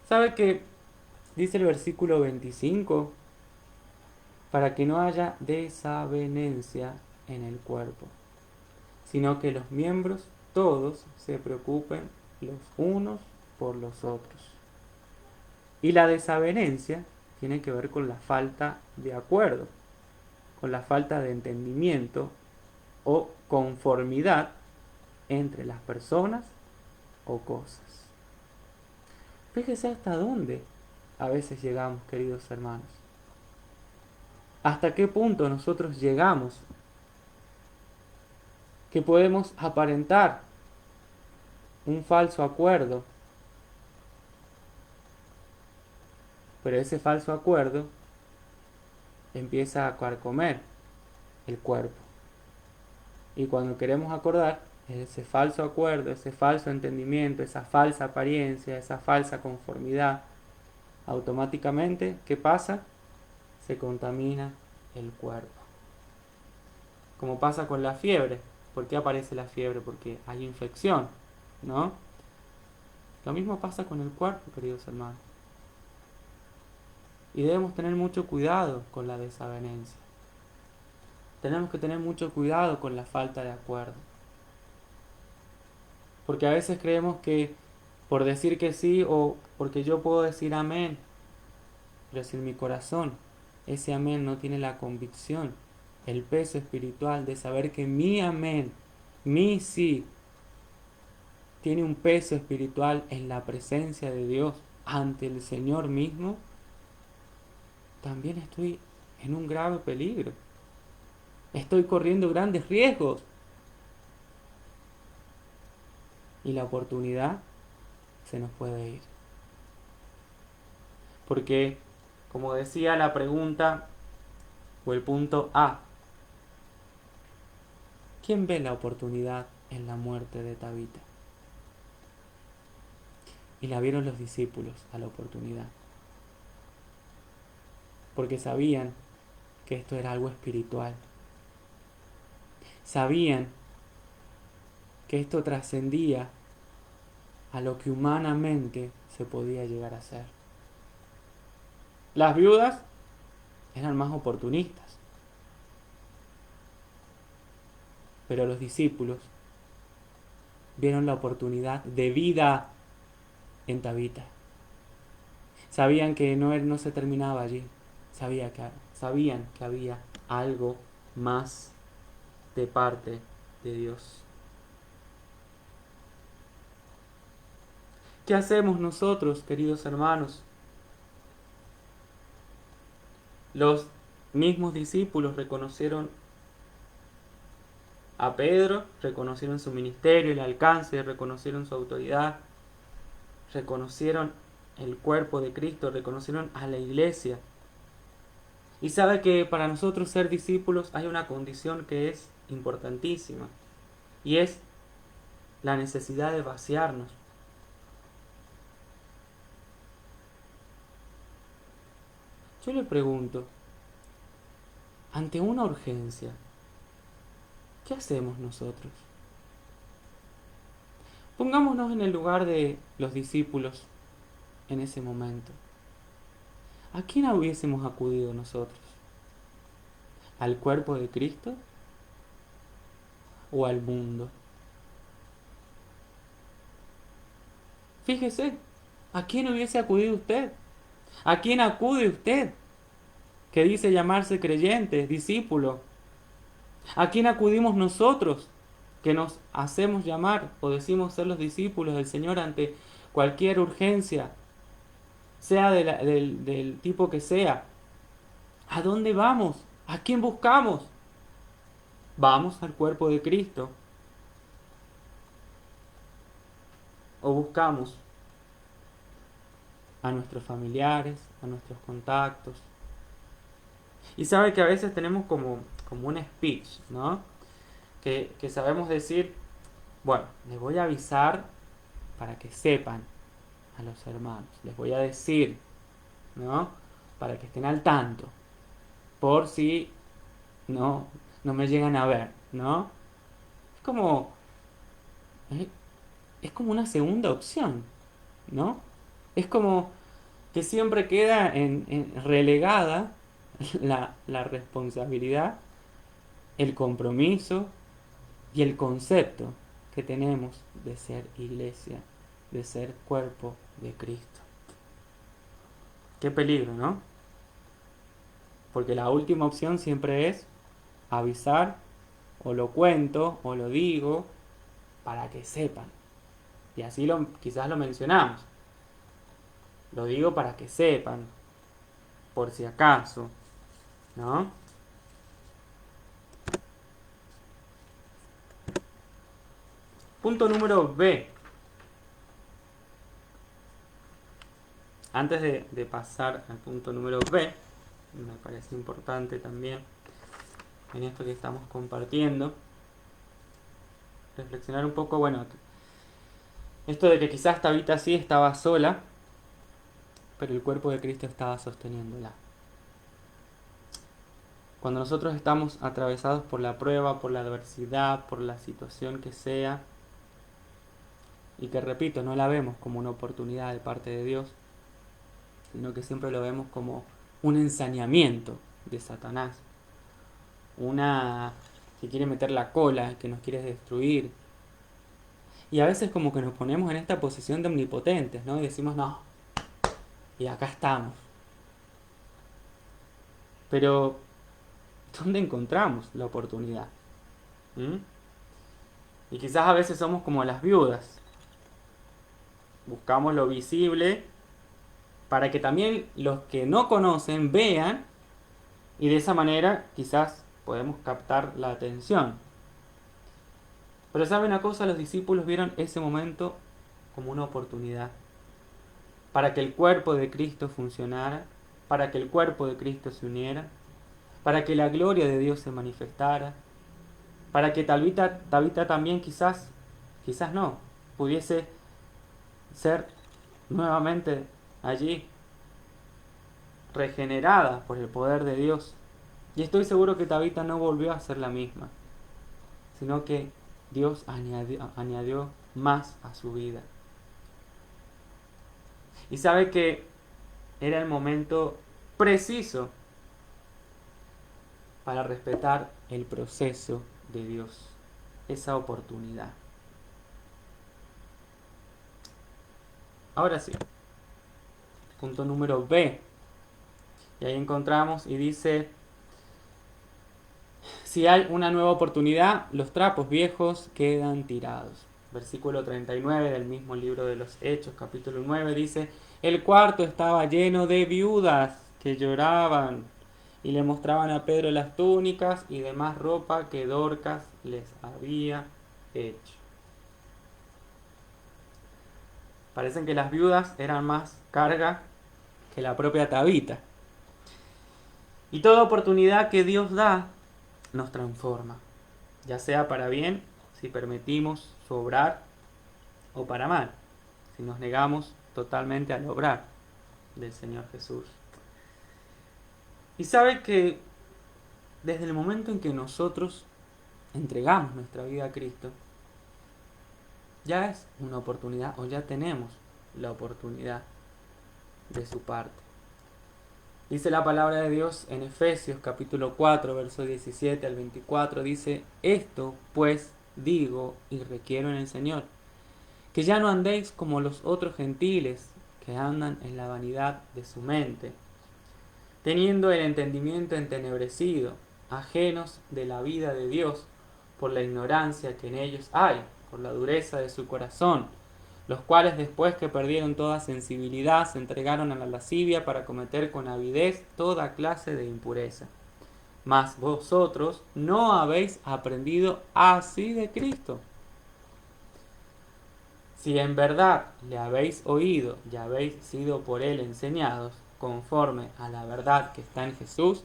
¿Sabe qué dice el versículo 25? Para que no haya desavenencia en el cuerpo, sino que los miembros todos se preocupen los unos por los otros. Y la desavenencia tiene que ver con la falta de acuerdo, con la falta de entendimiento o conformidad entre las personas o cosas. Fíjese hasta dónde a veces llegamos, queridos hermanos. Hasta qué punto nosotros llegamos que podemos aparentar un falso acuerdo, pero ese falso acuerdo empieza a carcomer el cuerpo. Y cuando queremos acordar, ese falso acuerdo, ese falso entendimiento, esa falsa apariencia, esa falsa conformidad, automáticamente, ¿qué pasa? Se contamina el cuerpo. Como pasa con la fiebre. ¿Por qué aparece la fiebre? Porque hay infección, ¿no? Lo mismo pasa con el cuerpo, queridos hermanos. Y debemos tener mucho cuidado con la desavenencia. Tenemos que tener mucho cuidado con la falta de acuerdo. Porque a veces creemos que por decir que sí o porque yo puedo decir amén, pero si en mi corazón ese amén no tiene la convicción, el peso espiritual de saber que mi amén, mi sí, tiene un peso espiritual en la presencia de Dios ante el Señor mismo, también estoy en un grave peligro. Estoy corriendo grandes riesgos. Y la oportunidad se nos puede ir. Porque, como decía la pregunta o el punto A, ¿quién ve la oportunidad en la muerte de Tabita? Y la vieron los discípulos a la oportunidad. Porque sabían que esto era algo espiritual. Sabían que esto trascendía a lo que humanamente se podía llegar a hacer. Las viudas eran más oportunistas, pero los discípulos vieron la oportunidad de vida en Tabita. Sabían que no se terminaba allí. Sabían que había algo más de parte de Dios. ¿Qué hacemos nosotros, queridos hermanos? Los mismos discípulos reconocieron a Pedro, reconocieron su ministerio, el alcance, reconocieron su autoridad, reconocieron el cuerpo de Cristo, reconocieron a la iglesia. Y sabe que para nosotros ser discípulos hay una condición que es importantísima, y es la necesidad de vaciarnos. Yo le pregunto, ante una urgencia, ¿qué hacemos nosotros? Pongámonos en el lugar de los discípulos en ese momento. ¿A quién hubiésemos acudido nosotros? ¿Al cuerpo de Cristo o al mundo? Fíjese, ¿a quién hubiese acudido usted? ¿A quién acude usted que dice llamarse creyente, discípulo? ¿A quién acudimos nosotros que nos hacemos llamar o decimos ser los discípulos del Señor ante cualquier urgencia, sea del tipo que sea? ¿A dónde vamos? ¿A quién buscamos? ¿Vamos al cuerpo de Cristo? ¿O buscamos a nuestros familiares, a nuestros contactos? Y sabe que a veces tenemos como un speech, ¿no? Que sabemos decir, bueno, les voy a avisar para que sepan a los hermanos, les voy a decir, ¿no? Para que estén al tanto, por si no me llegan a ver, ¿no? Es como, es, es como una segunda opción, ¿no? Es como que siempre queda en relegada la responsabilidad, el compromiso y el concepto que tenemos de ser iglesia, de ser cuerpo de Cristo. Qué peligro, ¿no? Porque la última opción siempre es avisar, o lo cuento, o lo digo, para que sepan. Y así quizás lo mencionamos. Lo digo para que sepan, por si acaso, ¿no? Punto número B. Antes de pasar al punto número B, me parece importante también en esto que estamos compartiendo, reflexionar un poco, bueno, esto de que quizás Tabita sí estaba sola, pero el cuerpo de Cristo estaba sosteniéndola. Cuando nosotros estamos atravesados por la prueba, por la adversidad, por la situación que sea, y que repito, no la vemos como una oportunidad de parte de Dios, sino que siempre lo vemos como un ensañamiento de Satanás, que quiere meter la cola, que nos quiere destruir. Y a veces como que nos ponemos en esta posición de omnipotentes, ¿no? Y decimos, no, y acá estamos. Pero, ¿dónde encontramos la oportunidad? ¿Mm? Y quizás a veces somos como las viudas. Buscamos lo visible para que también los que no conocen vean, y de esa manera quizás podemos captar la atención. Pero ¿sabe una cosa? Los discípulos vieron ese momento como una oportunidad para que el cuerpo de Cristo funcionara, para que el cuerpo de Cristo se uniera, para que la gloria de Dios se manifestara, para que Tabita también quizás no, pudiese ser nuevamente allí regenerada por el poder de Dios. Y estoy seguro que Tabita no volvió a ser la misma, sino que Dios añadió más a su vida. Y sabe que era el momento preciso para respetar el proceso de Dios, esa oportunidad. Ahora sí, punto número B. Y ahí encontramos y dice, si hay una nueva oportunidad, los trapos viejos quedan tirados. Versículo 39 del mismo libro de los Hechos, capítulo 9, dice, el cuarto estaba lleno de viudas que lloraban y le mostraban a Pedro las túnicas y demás ropa que Dorcas les había hecho. Parecen que las viudas eran más carga que la propia Tabita. Y toda oportunidad que Dios da nos transforma, ya sea para bien, si permitimos su obrar, o para mal, si nos negamos totalmente al obrar del Señor Jesús. Y sabe que desde el momento en que nosotros entregamos nuestra vida a Cristo, ya es una oportunidad, o ya tenemos la oportunidad de su parte. Dice la palabra de Dios en Efesios capítulo 4, verso 17 al 24, dice, esto pues digo y requiero en el Señor, que ya no andéis como los otros gentiles que andan en la vanidad de su mente, teniendo el entendimiento entenebrecido, ajenos de la vida de Dios por la ignorancia que en ellos hay, por la dureza de su corazón, los cuales después que perdieron toda sensibilidad se entregaron a la lascivia para cometer con avidez toda clase de impureza. Mas vosotros no habéis aprendido así de Cristo. Si en verdad le habéis oído y habéis sido por él enseñados, conforme a la verdad que está en Jesús,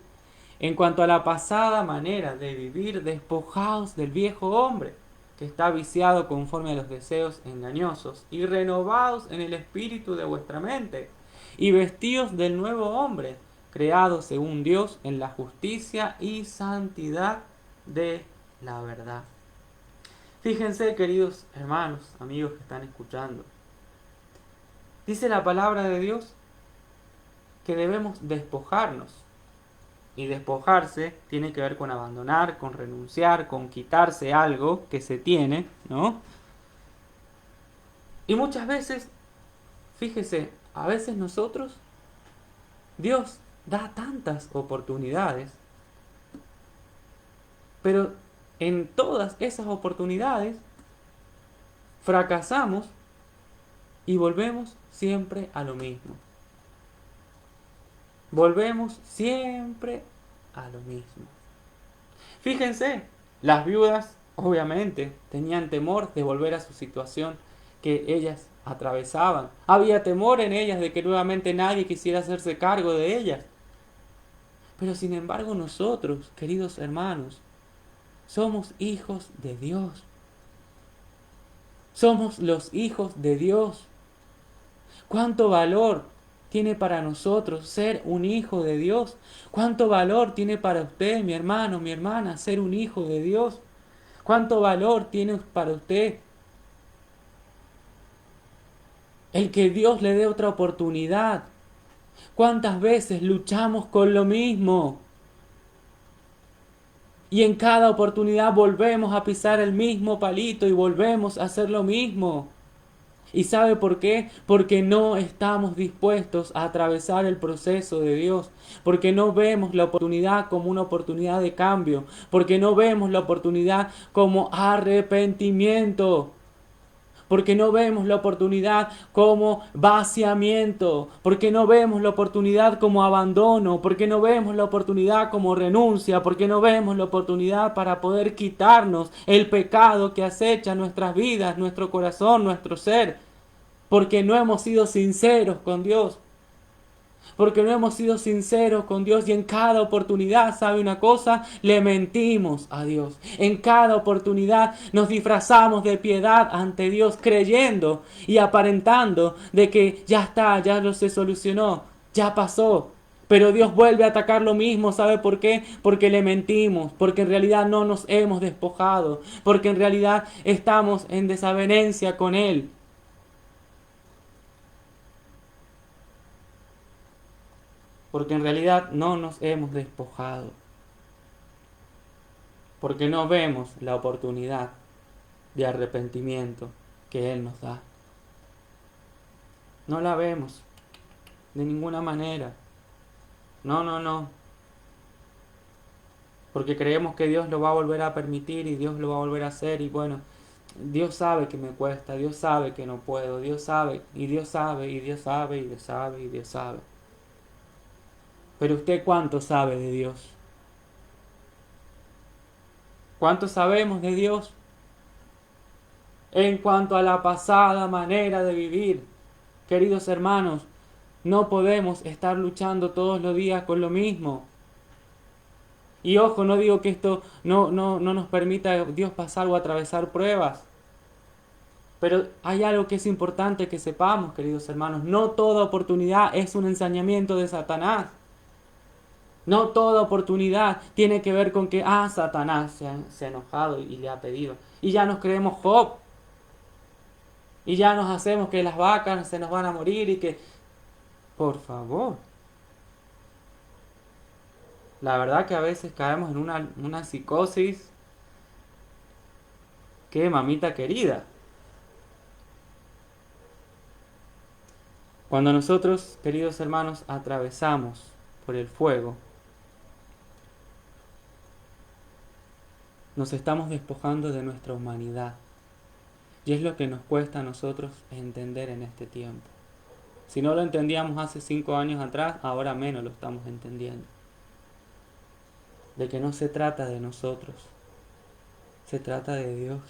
en cuanto a la pasada manera de vivir, despojaos del viejo hombre, que está viciado conforme a los deseos engañosos, y renovaos en el espíritu de vuestra mente, y vestíos del nuevo hombre, creado según Dios en la justicia y santidad de la verdad. Fíjense, queridos hermanos, amigos que están escuchando, dice la palabra de Dios que debemos despojarnos. Y despojarse tiene que ver con abandonar, con renunciar, con quitarse algo que se tiene, ¿no? Y muchas veces, fíjese, a veces nosotros, Dios da tantas oportunidades, pero en todas esas oportunidades fracasamos y volvemos siempre a lo mismo. Volvemos siempre a lo mismo. Fíjense, las viudas obviamente tenían temor de volver a su situación que ellas atravesaban. Había temor en ellas de que nuevamente nadie quisiera hacerse cargo de ellas. Pero sin embargo nosotros, queridos hermanos, somos hijos de Dios. Somos los hijos de Dios. ¿Cuánto valor tiene para nosotros ser un hijo de Dios? ¿Cuánto valor tiene para usted, mi hermano, mi hermana, ser un hijo de Dios? ¿Cuánto valor tiene para usted el que Dios le dé otra oportunidad? ¿Cuántas veces luchamos con lo mismo? Y en cada oportunidad volvemos a pisar el mismo palito y volvemos a hacer lo mismo. ¿Y sabe por qué? Porque no estamos dispuestos a atravesar el proceso de Dios, porque no vemos la oportunidad como una oportunidad de cambio, porque no vemos la oportunidad como arrepentimiento, porque no vemos la oportunidad como vaciamiento, porque no vemos la oportunidad como abandono, porque no vemos la oportunidad como renuncia, porque no vemos la oportunidad para poder quitarnos el pecado que acecha nuestras vidas, nuestro corazón, nuestro ser, porque no hemos sido sinceros con Dios. Porque no hemos sido sinceros con Dios y en cada oportunidad, ¿sabe una cosa? Le mentimos a Dios. En cada oportunidad nos disfrazamos de piedad ante Dios creyendo y aparentando de que ya está, ya lo se solucionó, ya pasó. Pero Dios vuelve a atacar lo mismo, ¿sabe por qué? Porque le mentimos, porque en realidad no nos hemos despojado, porque en realidad estamos en desavenencia con Él. Porque en realidad no nos hemos despojado, porque no vemos la oportunidad de arrepentimiento que Él nos da. No la vemos de ninguna manera. No, no, no. Porque creemos que Dios lo va a volver a permitir y Dios lo va a volver a hacer y bueno, Dios sabe que me cuesta, Dios sabe que no puedo, Dios sabe y Dios sabe y Dios sabe y Dios sabe y Dios sabe. Pero usted, ¿cuánto sabe de Dios? ¿Cuánto sabemos de Dios? En cuanto a la pasada manera de vivir, queridos hermanos, no podemos estar luchando todos los días con lo mismo. Y ojo, no digo que esto no nos permita Dios pasar o atravesar pruebas. Pero hay algo que es importante que sepamos, queridos hermanos. No toda oportunidad es un ensañamiento de Satanás. No toda oportunidad tiene que ver con que, Satanás se ha enojado y le ha pedido. Y ya nos creemos Job. Y ya nos hacemos que las vacas se nos van a morir y que... Por favor. La verdad que a veces caemos en una psicosis. Que mamita querida. Cuando nosotros, queridos hermanos, atravesamos por el fuego, nos estamos despojando de nuestra humanidad. Y es lo que nos cuesta a nosotros entender en este tiempo. Si no lo entendíamos hace 5 años atrás, ahora menos lo estamos entendiendo. De que no se trata de nosotros, se trata de Dios.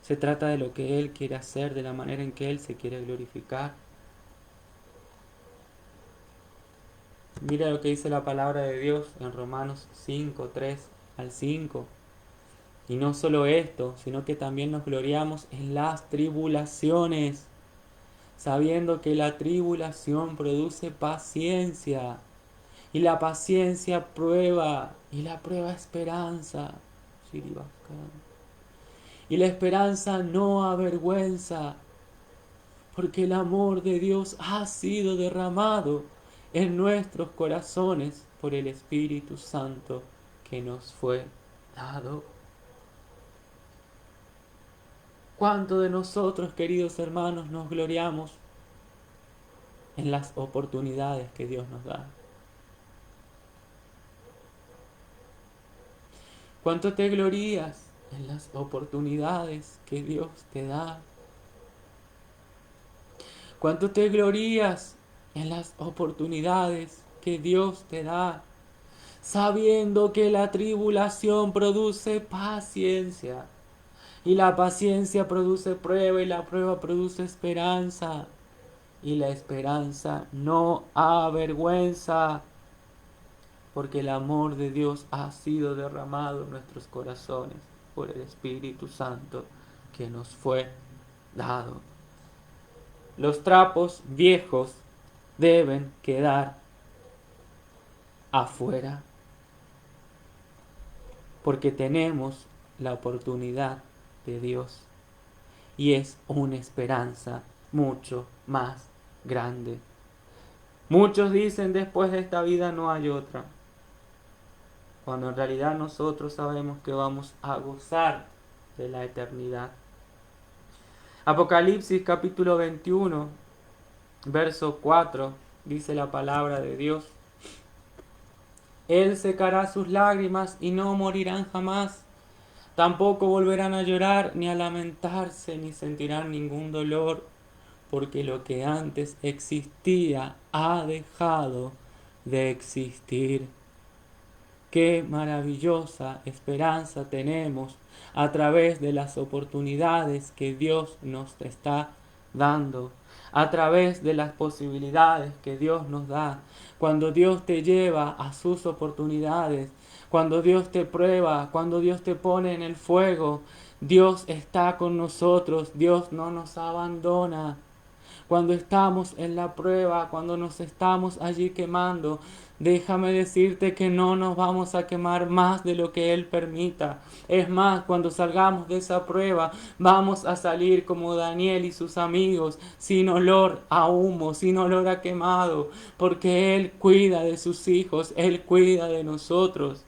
Se trata de lo que Él quiere hacer, de la manera en que Él se quiere glorificar. Mira lo que dice la palabra de Dios en Romanos 5, 3 al 5. Y no solo esto, sino que también nos gloriamos en las tribulaciones, sabiendo que la tribulación produce paciencia, y la paciencia prueba, y la prueba esperanza. Y la esperanza no avergüenza, porque el amor de Dios ha sido derramado en nuestros corazones por el Espíritu Santo que nos fue dado. ¿Cuánto de nosotros, queridos hermanos, nos gloriamos en las oportunidades que Dios nos da? ¿Cuánto te glorías en las oportunidades que Dios te da? ¿Cuánto te glorías en las oportunidades que Dios te da? Sabiendo que la tribulación produce paciencia, y la paciencia produce prueba, y la prueba produce esperanza, y la esperanza no avergüenza, porque el amor de Dios ha sido derramado en nuestros corazones por el Espíritu Santo que nos fue dado. Los trapos viejos deben quedar afuera, porque tenemos la oportunidad de Dios y es una esperanza mucho más grande. Muchos dicen después de esta vida no hay otra, cuando en realidad nosotros sabemos que vamos a gozar de la eternidad. Apocalipsis capítulo 21, verso 4, dice la palabra de Dios: Él secará sus lágrimas y no morirán jamás. Tampoco volverán a llorar, ni a lamentarse, ni sentirán ningún dolor, porque lo que antes existía ha dejado de existir. Qué maravillosa esperanza tenemos a través de las oportunidades que Dios nos está dando, a través de las posibilidades que Dios nos da. Cuando Dios te lleva a sus oportunidades, cuando Dios te prueba, cuando Dios te pone en el fuego, Dios está con nosotros, Dios no nos abandona. Cuando estamos en la prueba, cuando nos estamos allí quemando, déjame decirte que no nos vamos a quemar más de lo que Él permita. Es más, cuando salgamos de esa prueba, vamos a salir como Daniel y sus amigos, sin olor a humo, sin olor a quemado, porque Él cuida de sus hijos, Él cuida de nosotros.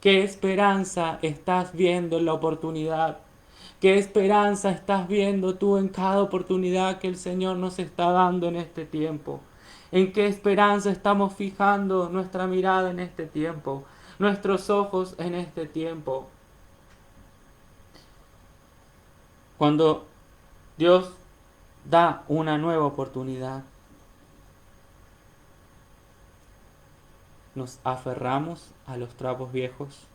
¿Qué esperanza estás viendo en la oportunidad? ¿Qué esperanza estás viendo tú en cada oportunidad que el Señor nos está dando en este tiempo? ¿En qué esperanza estamos fijando nuestra mirada en este tiempo? Nuestros ojos en este tiempo. Cuando Dios da una nueva oportunidad, nos aferramos a los trapos viejos.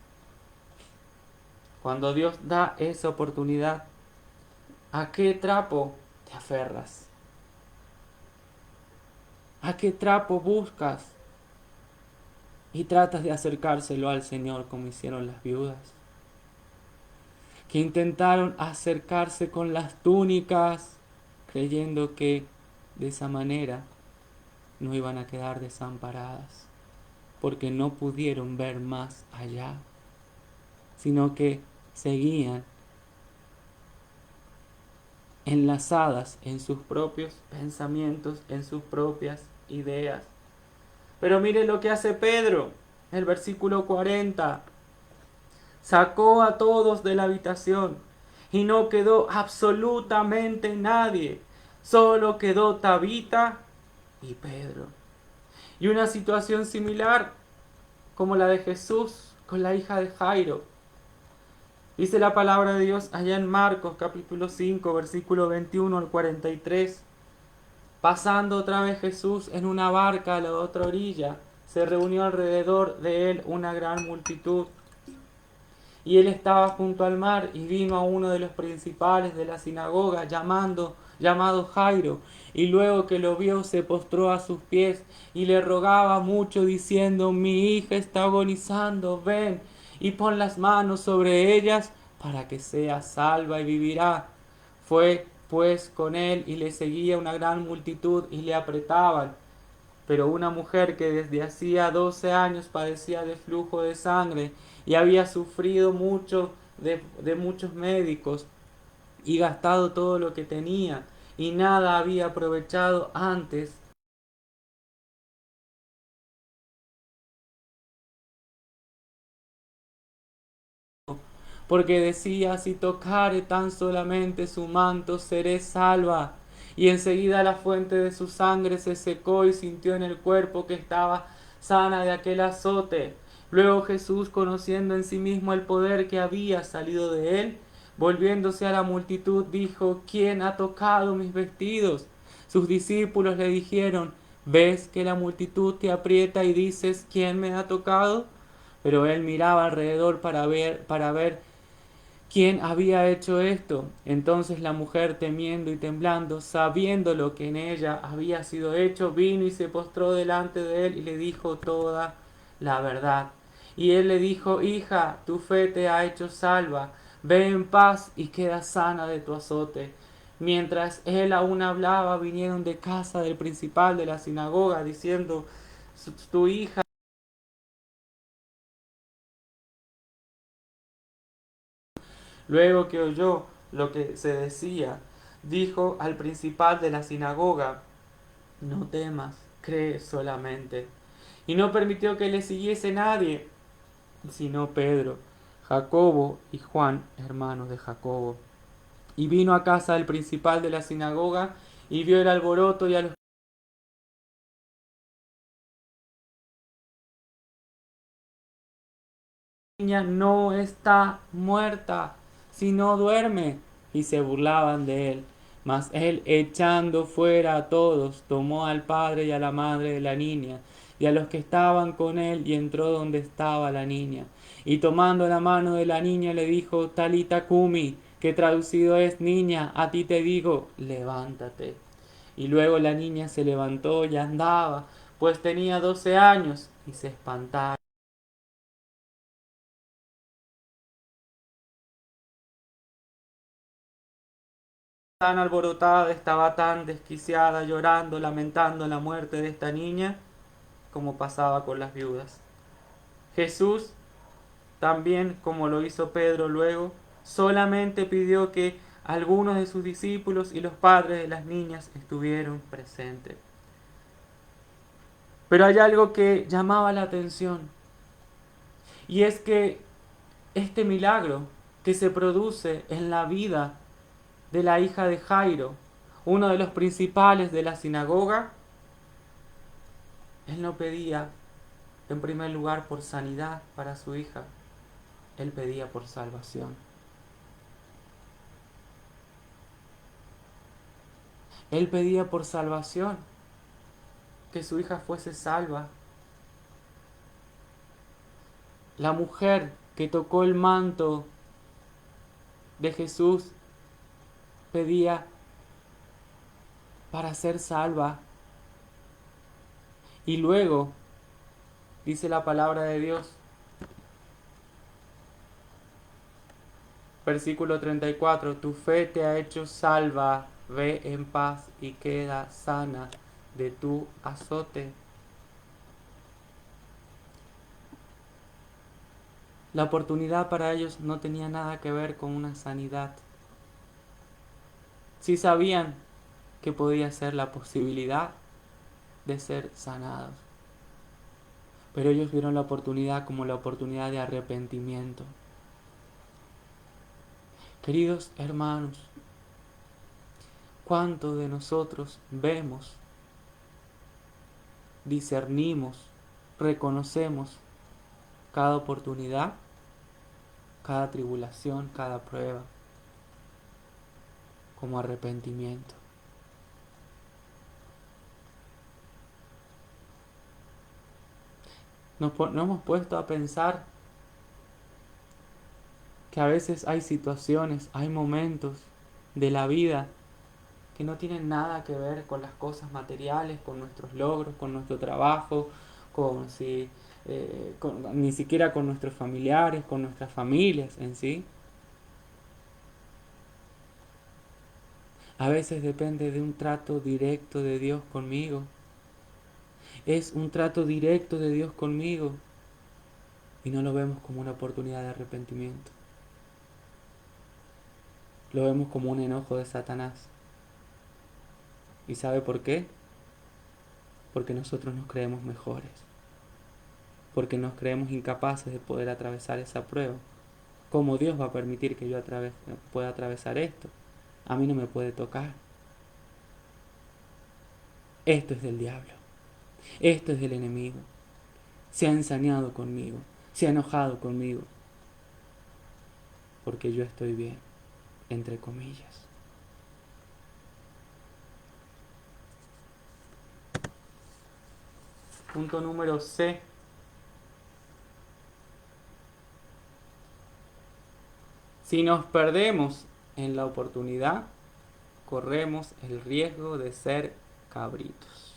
Cuando Dios da esa oportunidad, ¿a qué trapo te aferras? ¿A qué trapo buscas? Y tratas de acercárselo al Señor como hicieron las viudas, que intentaron acercarse con las túnicas, creyendo que de esa manera no iban a quedar desamparadas, porque no pudieron ver más allá, sino que seguían enlazadas en sus propios pensamientos, en sus propias ideas. Pero mire lo que hace Pedro, el versículo 40. Sacó a todos de la habitación y no quedó absolutamente nadie. Solo quedó Tabita y Pedro. Y una situación similar como la de Jesús con la hija de Jairo. Dice la palabra de Dios allá en Marcos capítulo 5 versículo 21 al 43. Pasando otra vez Jesús en una barca a la otra orilla, se reunió alrededor de él una gran multitud. Y él estaba junto al mar, y vino a uno de los principales de la sinagoga, llamado Jairo, y luego que lo vio se postró a sus pies y le rogaba mucho, diciendo: mi hija está agonizando, ven y pon las manos sobre ellas para que sea salva y vivirá. Fue pues con él, y le seguía una gran multitud y le apretaban. Pero una mujer que desde hacía 12 años padecía de flujo de sangre y había sufrido mucho de muchos médicos y gastado todo lo que tenía y nada había aprovechado antes, porque decía: si tocare tan solamente su manto seré salva. Y enseguida la fuente de su sangre se secó y sintió en el cuerpo que estaba sana de aquel azote. Luego Jesús, conociendo en sí mismo el poder que había salido de él, volviéndose a la multitud, dijo: ¿quién ha tocado mis vestidos? Sus discípulos le dijeron: ¿ves que la multitud te aprieta y dices: ¿quién me ha tocado? Pero él miraba alrededor para ver quién había hecho esto. Entonces la mujer, temiendo y temblando, sabiendo lo que en ella había sido hecho, vino y se postró delante de él y le dijo toda la verdad. Y él le dijo: hija, tu fe te ha hecho salva, ve en paz y queda sana de tu azote. Mientras él aún hablaba, vinieron de casa del principal de la sinagoga, diciendo: tu hija. Luego que oyó lo que se decía, dijo al principal de la sinagoga: no temas, cree solamente. Y no permitió que le siguiese nadie, sino Pedro, Jacobo y Juan, hermanos de Jacobo. Y vino a casa del principal de la sinagoga y vio el alboroto y a los niña no está muerta, sino duerme. Y se burlaban de él. Mas él, echando fuera a todos, tomó al padre y a la madre de la niña, y a los que estaban con él, y entró donde estaba la niña. Y tomando la mano de la niña le dijo: Talita cumi, que traducido es: niña, a ti te digo, levántate. Y luego la niña se levantó y andaba, pues tenía 12 años, y se espantaron. Tan alborotada, estaba tan desquiciada, llorando, lamentando la muerte de esta niña, como pasaba con las viudas. Jesús, también como lo hizo Pedro luego, solamente pidió que algunos de sus discípulos y los padres de las niñas estuvieran presentes. Pero hay algo que llamaba la atención, y es que este milagro que se produce en la vida de la hija de Jairo, uno de los principales de la sinagoga, él no pedía en primer lugar por sanidad para su hija, él pedía por salvación. Él pedía por salvación, que su hija fuese salva. La mujer que tocó el manto de Jesús pedía para ser salva. Y luego, dice la palabra de Dios, versículo 34, tu fe te ha hecho salva, ve en paz y queda sana de tu azote. La oportunidad para ellos no tenía nada que ver con una sanidad. Sí sabían que podía ser la posibilidad de ser sanados, pero ellos vieron la oportunidad como la oportunidad de arrepentimiento. Queridos hermanos, ¿cuántos de nosotros vemos, discernimos, reconocemos cada oportunidad, cada tribulación, cada prueba como arrepentimiento? Nos hemos puesto a pensar que a veces hay situaciones, hay momentos de la vida que no tienen nada que ver con las cosas materiales, con nuestros logros, con nuestro trabajo, ni siquiera con nuestros familiares, con nuestras familias en sí. A veces depende de un trato directo de Dios conmigo. Es un trato directo de Dios conmigo y no lo vemos como una oportunidad de arrepentimiento. Lo vemos como un enojo de Satanás. ¿Y sabe por qué? Porque nosotros nos creemos mejores. Porque nos creemos incapaces de poder atravesar esa prueba. ¿Cómo Dios va a permitir que yo pueda atravesar esto? A mí no me puede tocar. Esto es del diablo. Esto es del enemigo. Se ha ensañado conmigo. Se ha enojado conmigo. Porque yo estoy bien, entre comillas. Punto número C. Si nos perdemos en la oportunidad, corremos el riesgo de ser cabritos.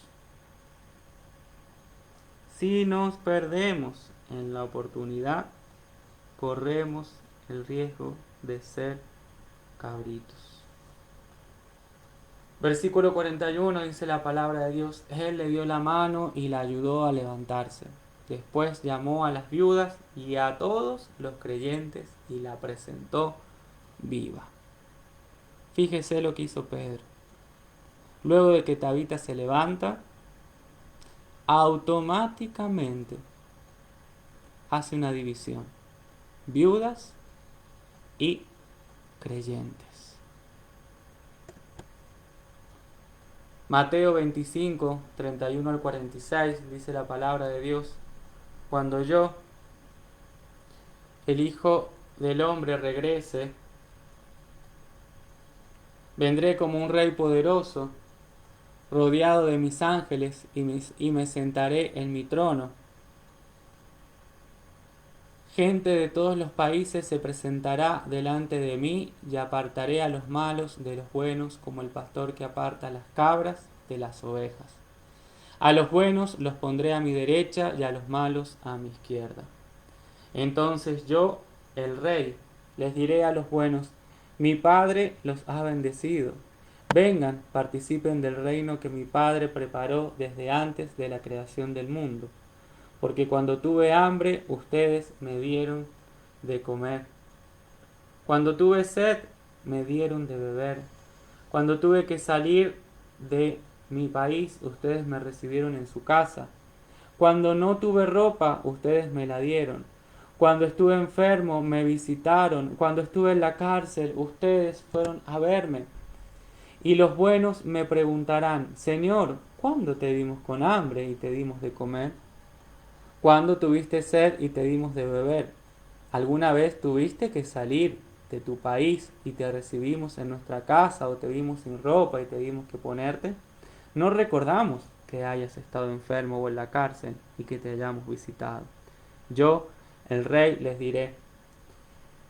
Si nos perdemos en la oportunidad, corremos el riesgo de ser cabritos. Versículo 41 dice la palabra de Dios, Él le dio la mano y la ayudó a levantarse. Después llamó a las viudas y a todos los creyentes y la presentó viva. Fíjese lo que hizo Pedro. Luego de que Tabita se levanta, automáticamente hace una división. Viudas y creyentes. Mateo 25, 31 al 46, dice la palabra de Dios, cuando yo, el Hijo del Hombre, regrese, vendré como un rey poderoso, rodeado de mis ángeles, y me sentaré en mi trono. Gente de todos los países se presentará delante de mí, y apartaré a los malos de los buenos, como el pastor que aparta las cabras de las ovejas. A los buenos los pondré a mi derecha y a los malos a mi izquierda. Entonces yo, el rey, les diré a los buenos, mi Padre los ha bendecido. Vengan, participen del reino que mi Padre preparó desde antes de la creación del mundo. Porque cuando tuve hambre, ustedes me dieron de comer. Cuando tuve sed, me dieron de beber. Cuando tuve que salir de mi país, ustedes me recibieron en su casa. Cuando no tuve ropa, ustedes me la dieron. Cuando estuve enfermo me visitaron, cuando estuve en la cárcel ustedes fueron a verme. Y los buenos me preguntarán, Señor, ¿cuándo te dimos con hambre y te dimos de comer? ¿Cuándo tuviste sed y te dimos de beber? ¿Alguna vez tuviste que salir de tu país y te recibimos en nuestra casa o te vimos sin ropa y te dimos que ponerte? No recordamos que hayas estado enfermo o en la cárcel y que te hayamos visitado. Yo, el rey, les diré,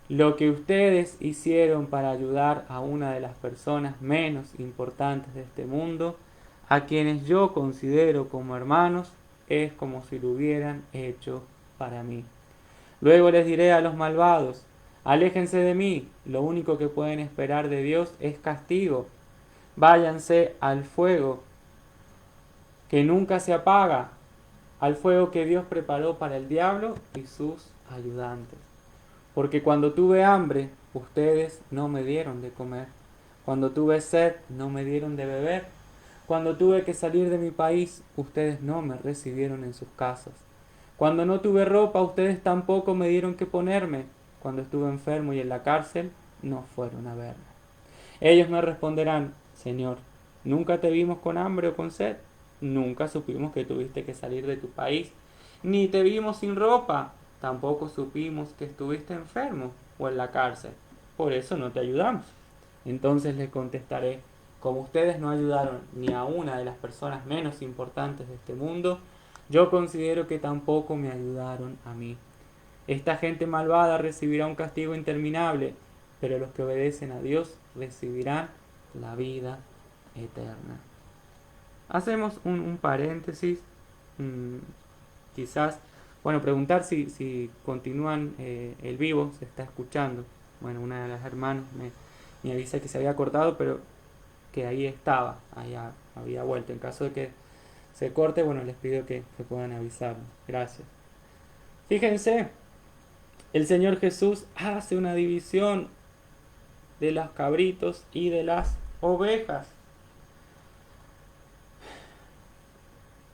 lo que ustedes hicieron para ayudar a una de las personas menos importantes de este mundo, a quienes yo considero como hermanos, es como si lo hubieran hecho para mí. Luego les diré a los malvados, aléjense de mí, lo único que pueden esperar de Dios es castigo. Váyanse al fuego que nunca se apaga, al fuego que Dios preparó para el diablo y sus ayudantes. Porque cuando tuve hambre, ustedes no me dieron de comer. Cuando tuve sed, no me dieron de beber. Cuando tuve que salir de mi país, ustedes no me recibieron en sus casas. Cuando no tuve ropa, ustedes tampoco me dieron que ponerme. Cuando estuve enfermo y en la cárcel, no fueron a verme. Ellos me responderán, Señor, ¿nunca te vimos con hambre o con sed? Nunca supimos que tuviste que salir de tu país, ni te vimos sin ropa, tampoco supimos que estuviste enfermo o en la cárcel. Por eso no te ayudamos. Entonces les contestaré, como ustedes no ayudaron ni a una de las personas menos importantes de este mundo, yo considero que tampoco me ayudaron a mí. Esta gente malvada recibirá un castigo interminable, pero los que obedecen a Dios recibirán la vida eterna. Hacemos un paréntesis, mm, quizás, bueno, preguntar si continúan el vivo, se está escuchando. Bueno, una de las hermanas me avisa que se había cortado, pero que ahí estaba, ahí había vuelto. En caso de que se corte, bueno, les pido que puedan avisarme. Gracias. Fíjense, el Señor Jesús hace una división de los cabritos y de las ovejas.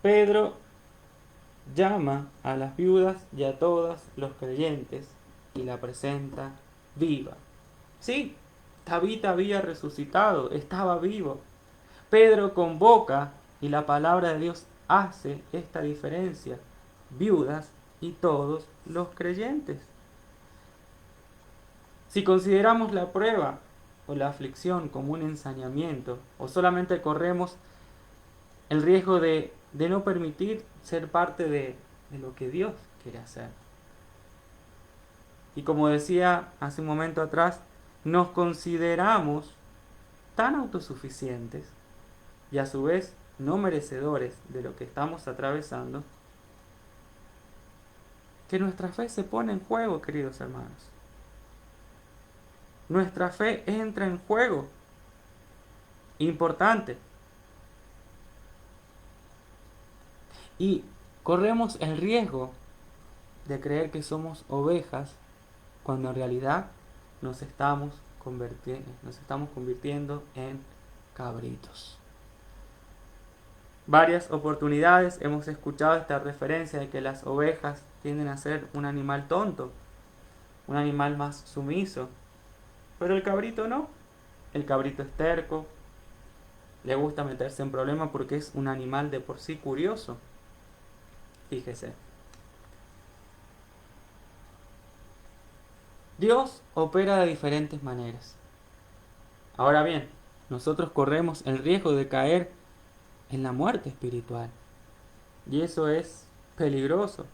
Pedro llama a las viudas y a todos los creyentes y la presenta viva. Sí, Tabita había resucitado, estaba vivo. Pedro convoca y la palabra de Dios hace esta diferencia. Viudas y todos los creyentes. Si consideramos la prueba o la aflicción como un ensañamiento, o solamente corremos el riesgo de no permitir ser parte de lo que Dios quiere hacer. Y como decía hace un momento atrás, nos consideramos tan autosuficientes y a su vez no merecedores de lo que estamos atravesando, que nuestra fe se pone en juego, queridos hermanos. Nuestra fe entra en juego. Importante. Y corremos el riesgo de creer que somos ovejas cuando en realidad nos estamos convirtiendo en cabritos. Varias oportunidades hemos escuchado esta referencia de que las ovejas tienden a ser un animal tonto, un animal más sumiso, pero el cabrito no. El cabrito es terco, le gusta meterse en problemas porque es un animal de por sí curioso. Fíjese. Dios opera de diferentes maneras. Ahora bien, nosotros corremos el riesgo de caer en la muerte espiritual. Y eso es peligroso.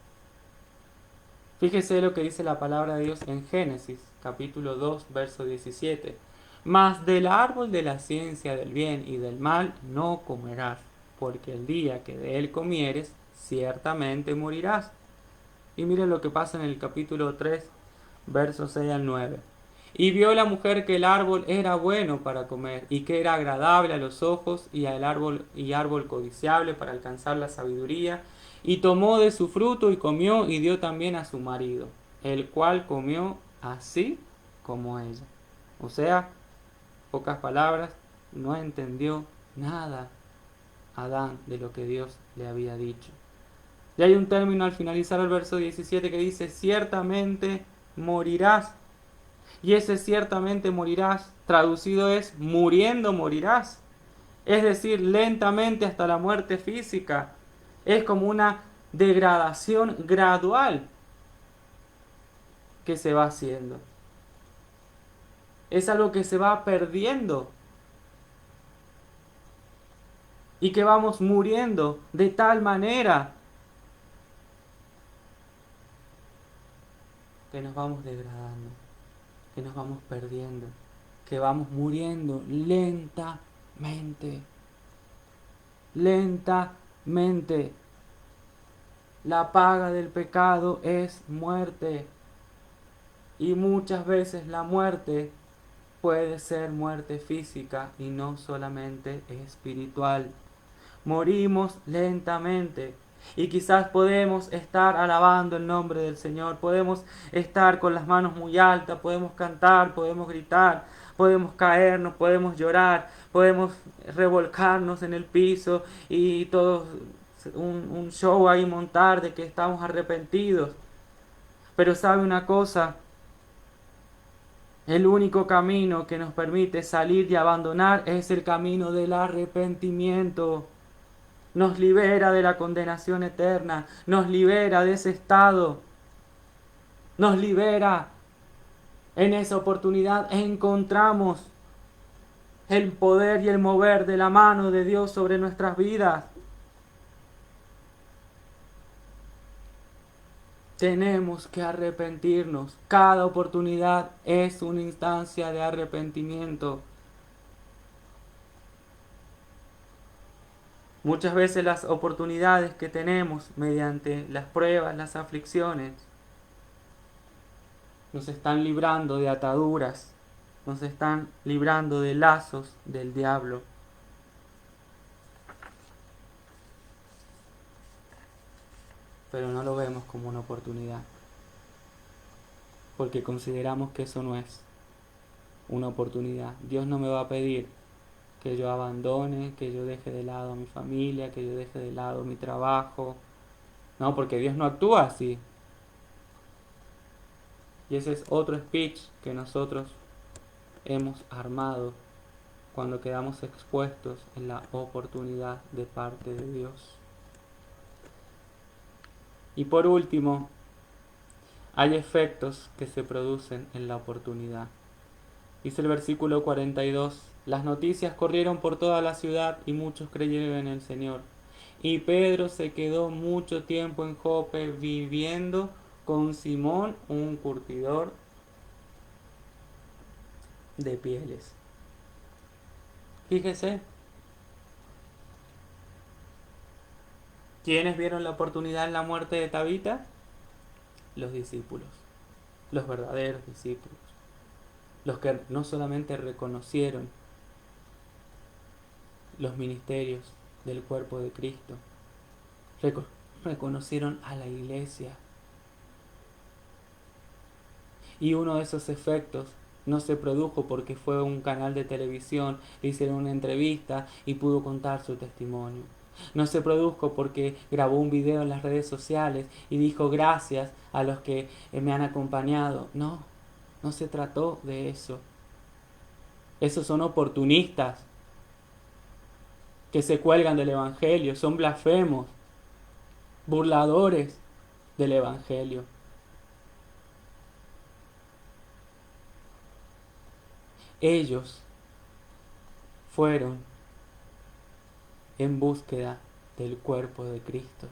Fíjese lo que dice la palabra de Dios en Génesis, capítulo 2, verso 17. Mas del árbol de la ciencia del bien y del mal no comerás, porque el día que de él comieres, ciertamente morirás. Y miren lo que pasa en el capítulo 3, versos 6 al 9. Y vio la mujer que el árbol era bueno para comer, y que era agradable a los ojos, y árbol codiciable para alcanzar la sabiduría, y tomó de su fruto y comió, y dio también a su marido, el cual comió así como ella. O sea, pocas palabras, no entendió nada Adán de lo que Dios le había dicho. Y hay un término al finalizar el verso 17 que dice, ciertamente morirás. Y ese ciertamente morirás, traducido es, muriendo morirás. Es decir, lentamente hasta la muerte física. Es como una degradación gradual que se va haciendo. Es algo que se va perdiendo y que vamos muriendo de tal manera que nos vamos degradando, que nos vamos perdiendo, que vamos muriendo lentamente, lentamente. La paga del pecado es muerte y muchas veces la muerte puede ser muerte física y no solamente espiritual. Morimos lentamente. Y quizás podemos estar alabando el nombre del Señor, podemos estar con las manos muy altas, podemos cantar, podemos gritar, podemos caernos, podemos llorar, podemos revolcarnos en el piso y todo un show ahí montar de que estamos arrepentidos. Pero sabe una cosa, el único camino que nos permite salir y abandonar es el camino del arrepentimiento. Nos libera de la condenación eterna, nos libera de ese estado, nos libera. En esa oportunidad encontramos el poder y el mover de la mano de Dios sobre nuestras vidas. Tenemos que arrepentirnos. Cada oportunidad es una instancia de arrepentimiento. Muchas veces las oportunidades que tenemos mediante las pruebas, las aflicciones, nos están librando de ataduras, nos están librando de lazos del diablo. Pero no lo vemos como una oportunidad, porque consideramos que eso no es una oportunidad. Dios no me va a pedir que yo abandone, que yo deje de lado a mi familia, que yo deje de lado mi trabajo. No, porque Dios no actúa así. Y ese es otro speech que nosotros hemos armado cuando quedamos expuestos en la oportunidad de parte de Dios. Y por último, hay efectos que se producen en la oportunidad. Dice el versículo 42, las noticias corrieron por toda la ciudad y muchos creyeron en el Señor. Y Pedro se quedó mucho tiempo en Jope viviendo con Simón, un curtidor de pieles. Fíjese, ¿quiénes vieron la oportunidad en la muerte de Tabita? Los discípulos, los verdaderos discípulos, los que no solamente reconocieron los ministerios del cuerpo de Cristo, reconocieron a la iglesia. Y uno de esos efectos no se produjo porque fue un canal de televisión, le hicieron una entrevista y pudo contar su testimonio. No se produjo porque grabó un video en las redes sociales y dijo gracias a los que me han acompañado. No, no se trató de eso. Esos son oportunistas que se cuelgan del Evangelio, son blasfemos, burladores del Evangelio. Ellos fueron en búsqueda del cuerpo de Cristo.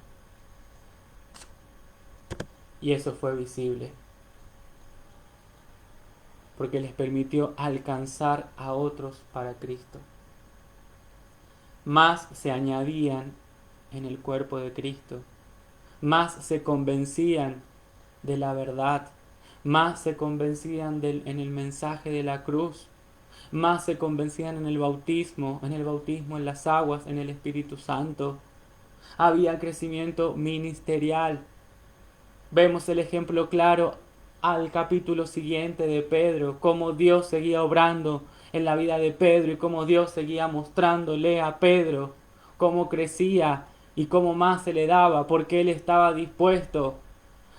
Y eso fue visible, porque les permitió alcanzar a otros para Cristo. Más se añadían en el cuerpo de Cristo, más se convencían de la verdad, más se convencían en el mensaje de la cruz, más se convencían en el bautismo en las aguas, en el Espíritu Santo. Había crecimiento ministerial. Vemos el ejemplo claro al capítulo siguiente de Pedro, cómo Dios seguía obrando en la vida de Pedro y cómo Dios seguía mostrándole a Pedro cómo crecía y cómo más se le daba, porque Él estaba dispuesto.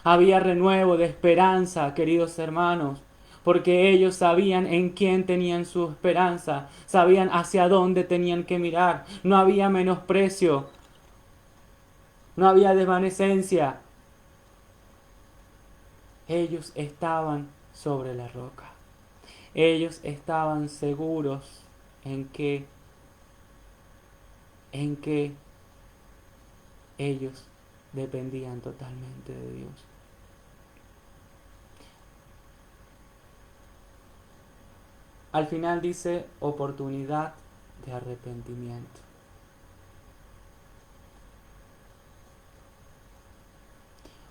Había renuevo de esperanza, queridos hermanos, porque ellos sabían en quién tenían su esperanza, sabían hacia dónde tenían que mirar. No había menosprecio, no había desvanecencia. Ellos estaban sobre la roca. Ellos estaban seguros en que ellos dependían totalmente de Dios. Al final dice oportunidad de arrepentimiento.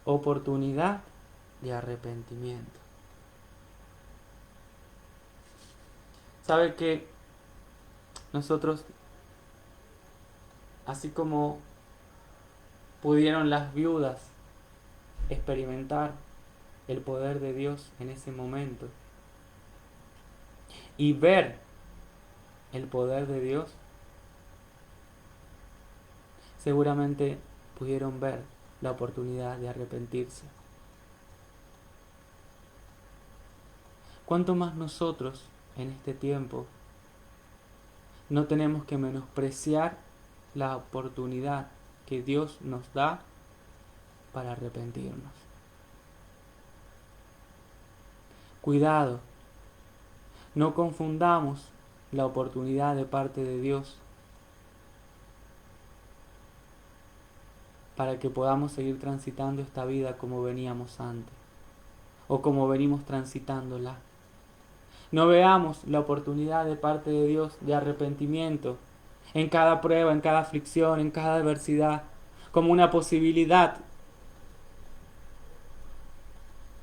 Oportunidad de arrepentimiento. ¿Sabe que nosotros, así como pudieron las viudas experimentar el poder de Dios en ese momento y ver el poder de Dios, seguramente pudieron ver la oportunidad de arrepentirse? ¿Cuánto más nosotros en este tiempo no tenemos que menospreciar la oportunidad que Dios nos da para arrepentirnos? Cuidado, no confundamos la oportunidad de parte de Dios para que podamos seguir transitando esta vida como veníamos antes o como venimos transitándola. No veamos la oportunidad de parte de Dios de arrepentimiento en cada prueba, en cada aflicción, en cada adversidad, como una posibilidad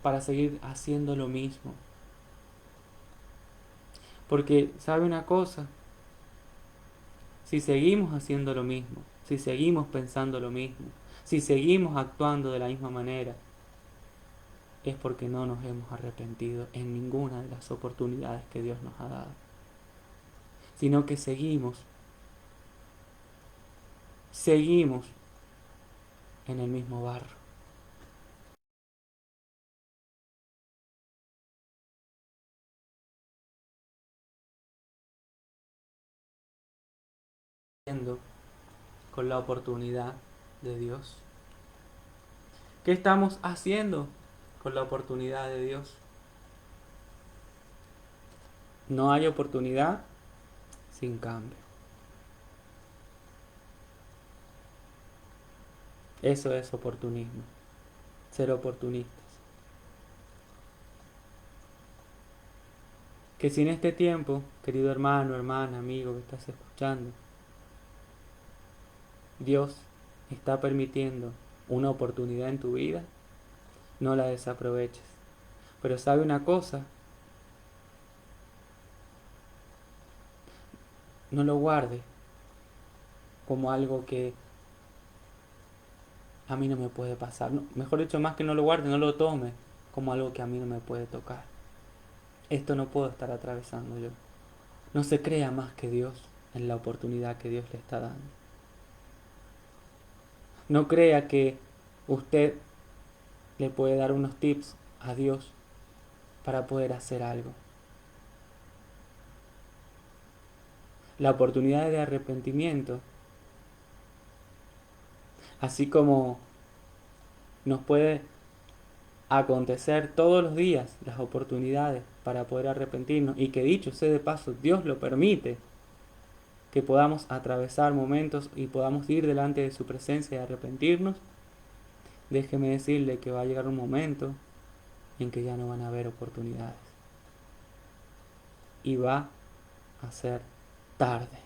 para seguir haciendo lo mismo. Porque, ¿sabe una cosa? Si seguimos haciendo lo mismo, si seguimos pensando lo mismo, si seguimos actuando de la misma manera, es porque no nos hemos arrepentido en ninguna de las oportunidades que Dios nos ha dado, sino que seguimos en el mismo barro. Con la oportunidad de Dios. ¿Qué estamos haciendo con la oportunidad de Dios? No hay oportunidad sin cambio. Eso es oportunismo, ser oportunistas. Que si en este tiempo, querido hermano, hermana, amigo que estás escuchando, Dios está permitiendo una oportunidad en tu vida, no la desaproveches. Pero sabe una cosa, no lo guardes como algo que a mí no me puede pasar. No, mejor dicho, más que no lo guarde, no lo tome como algo que a mí no me puede tocar. Esto no puedo estar atravesando yo. No se crea más que Dios en la oportunidad que Dios le está dando. No crea que usted le puede dar unos tips a Dios para poder hacer algo. La oportunidad de arrepentimiento, así como nos puede acontecer todos los días las oportunidades para poder arrepentirnos, y que dicho sea de paso, Dios lo permite, que podamos atravesar momentos y podamos ir delante de su presencia y arrepentirnos, déjeme decirle que va a llegar un momento en que ya no van a haber oportunidades. Y va a ser tarde.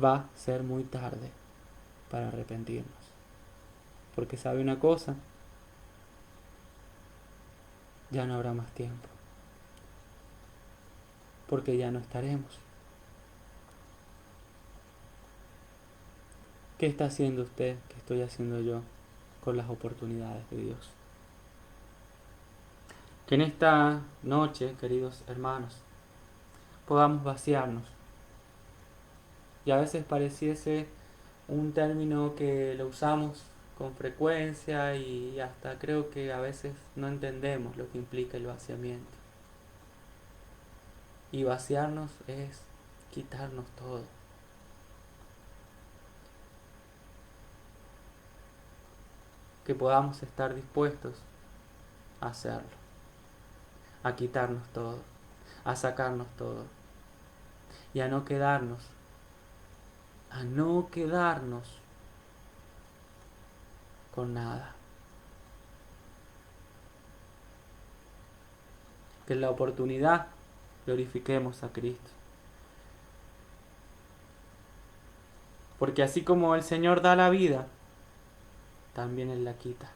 Va a ser muy tarde para arrepentirnos. Porque sabe una cosa, ya no habrá más tiempo. Porque ya no estaremos. ¿Qué está haciendo usted? ¿Qué estoy haciendo yo con las oportunidades de Dios? Que en esta noche, queridos hermanos, podamos vaciarnos. Y a veces pareciese un término que lo usamos con frecuencia y hasta creo que a veces no entendemos lo que implica el vaciamiento. Y vaciarnos es quitarnos todo. Que podamos estar dispuestos a hacerlo, a quitarnos todo, a sacarnos todo y a no quedarnos con nada. Que en la oportunidad glorifiquemos a Cristo. Porque así como el Señor da la vida, también Él la quita.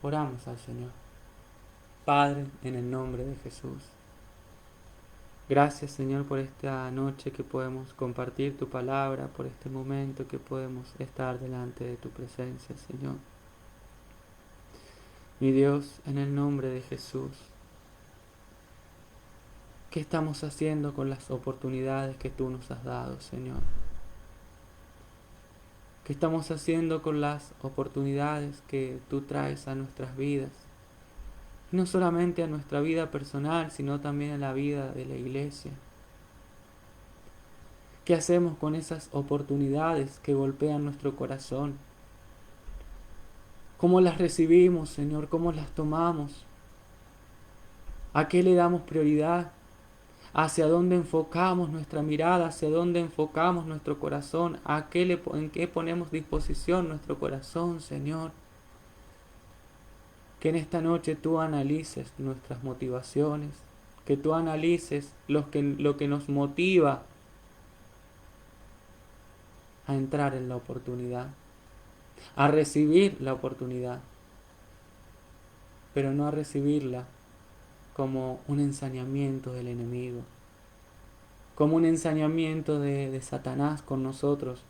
Oramos al Señor. Padre, en el nombre de Jesús. Gracias, Señor, por esta noche que podemos compartir tu palabra, por este momento que podemos estar delante de tu presencia, Señor. Mi Dios, en el nombre de Jesús, ¿qué estamos haciendo con las oportunidades que tú nos has dado, Señor? ¿Qué estamos haciendo con las oportunidades que tú traes a nuestras vidas? No solamente a nuestra vida personal, sino también a la vida de la iglesia. ¿Qué hacemos con esas oportunidades que golpean nuestro corazón? ¿Cómo las recibimos, Señor? ¿Cómo las tomamos? ¿A qué le damos prioridad? ¿Hacia dónde enfocamos nuestra mirada? ¿Hacia dónde enfocamos nuestro corazón? ¿En qué ponemos disposición nuestro corazón, Señor? Que en esta noche tú analices nuestras motivaciones, que tú analices lo que nos motiva a entrar en la oportunidad, a recibir la oportunidad, pero no a recibirla como un ensañamiento del enemigo, como un ensañamiento de Satanás con nosotros,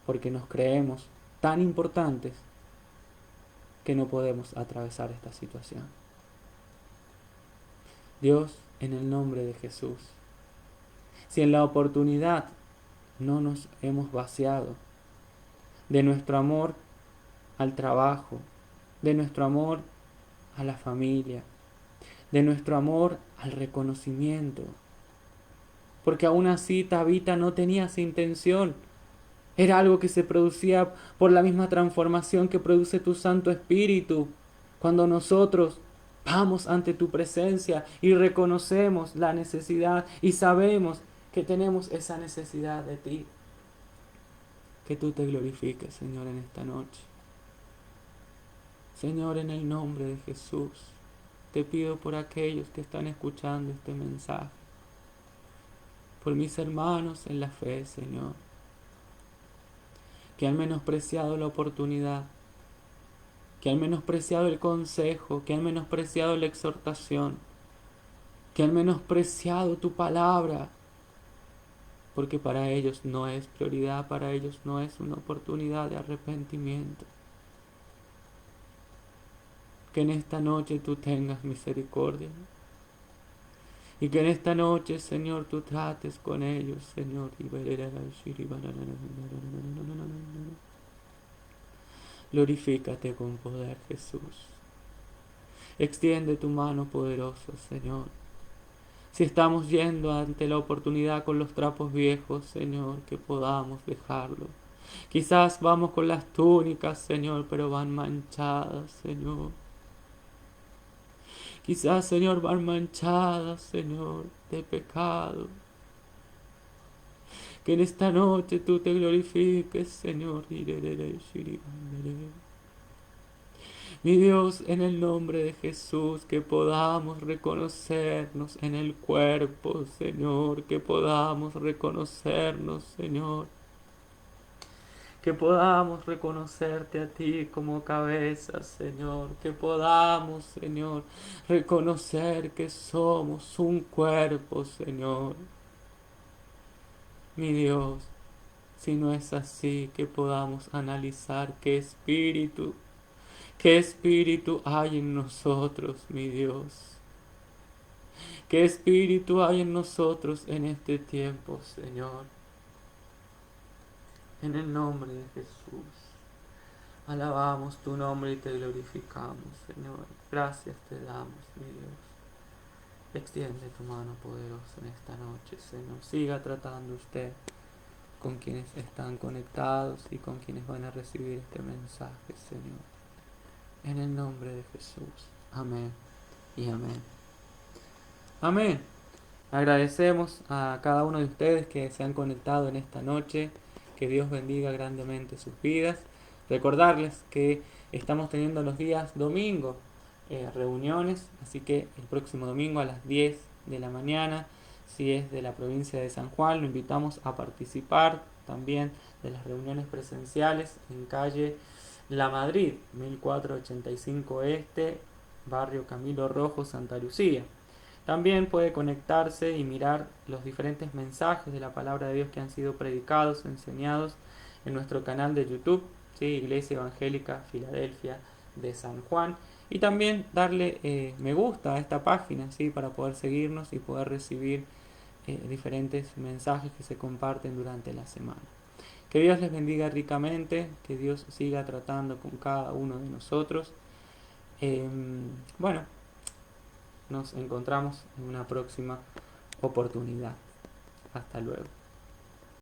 porque nos creemos tan importantes que no podemos atravesar esta situación. Dios, en el nombre de Jesús, si en la oportunidad no nos hemos vaciado de nuestro amor al trabajo, de nuestro amor a la familia, de nuestro amor al reconocimiento, porque aún así Tabita no tenía esa intención. Era algo que se producía por la misma transformación que produce tu Santo Espíritu. Cuando nosotros vamos ante tu presencia y reconocemos la necesidad y sabemos que tenemos esa necesidad de ti. Que tú te glorifiques, Señor, en esta noche. Señor, en el nombre de Jesús, te pido por aquellos que están escuchando este mensaje, por mis hermanos en la fe, Señor, que han menospreciado la oportunidad, que han menospreciado el consejo, que han menospreciado la exhortación, que han menospreciado tu palabra, porque para ellos no es prioridad, para ellos no es una oportunidad de arrepentimiento. Que en esta noche tú tengas misericordia. Y que en esta noche, Señor, tú trates con ellos, Señor. Glorifícate con poder, Jesús. Extiende tu mano poderosa, Señor. Si estamos yendo ante la oportunidad con los trapos viejos, Señor, que podamos dejarlo. Quizás vamos con las túnicas, Señor, pero van manchadas, Señor. Quizás, Señor, van manchadas, Señor, de pecado. Que en esta noche tú te glorifiques, Señor. Mi Dios, en el nombre de Jesús, que podamos reconocernos en el cuerpo, Señor. Que podamos reconocernos, Señor. Que podamos reconocerte a ti como cabeza, Señor. Que podamos, Señor, reconocer que somos un cuerpo, Señor. Mi Dios, si no es así, que podamos analizar qué espíritu hay en nosotros, mi Dios. ¿Qué espíritu hay en nosotros en este tiempo, Señor? En el nombre de Jesús. Alabamos tu nombre y te glorificamos, Señor. Gracias te damos, mi Dios. Extiende tu mano poderosa en esta noche, Señor. Siga tratando usted con quienes están conectados y con quienes van a recibir este mensaje, Señor. En el nombre de Jesús. Amén y amén. Amén. Agradecemos a cada uno de ustedes que se han conectado en esta noche. Que Dios bendiga grandemente sus vidas. Recordarles que estamos teniendo los días domingo reuniones, así que el próximo domingo a las 10 de la mañana, si es de la provincia de San Juan, lo invitamos a participar también de las reuniones presenciales en calle La Madrid, 1485 Este, barrio Camilo Rojo, Santa Lucía. También puede conectarse y mirar los diferentes mensajes de la palabra de Dios que han sido predicados, enseñados en nuestro canal de YouTube, ¿sí? Iglesia Evangélica Filadelfia de San Juan. Y también darle me gusta a esta página, ¿sí? Para poder seguirnos y poder recibir diferentes mensajes que se comparten durante la semana. Que Dios les bendiga ricamente, que Dios siga tratando con cada uno de nosotros. Bueno, nos encontramos en una próxima oportunidad. Hasta luego.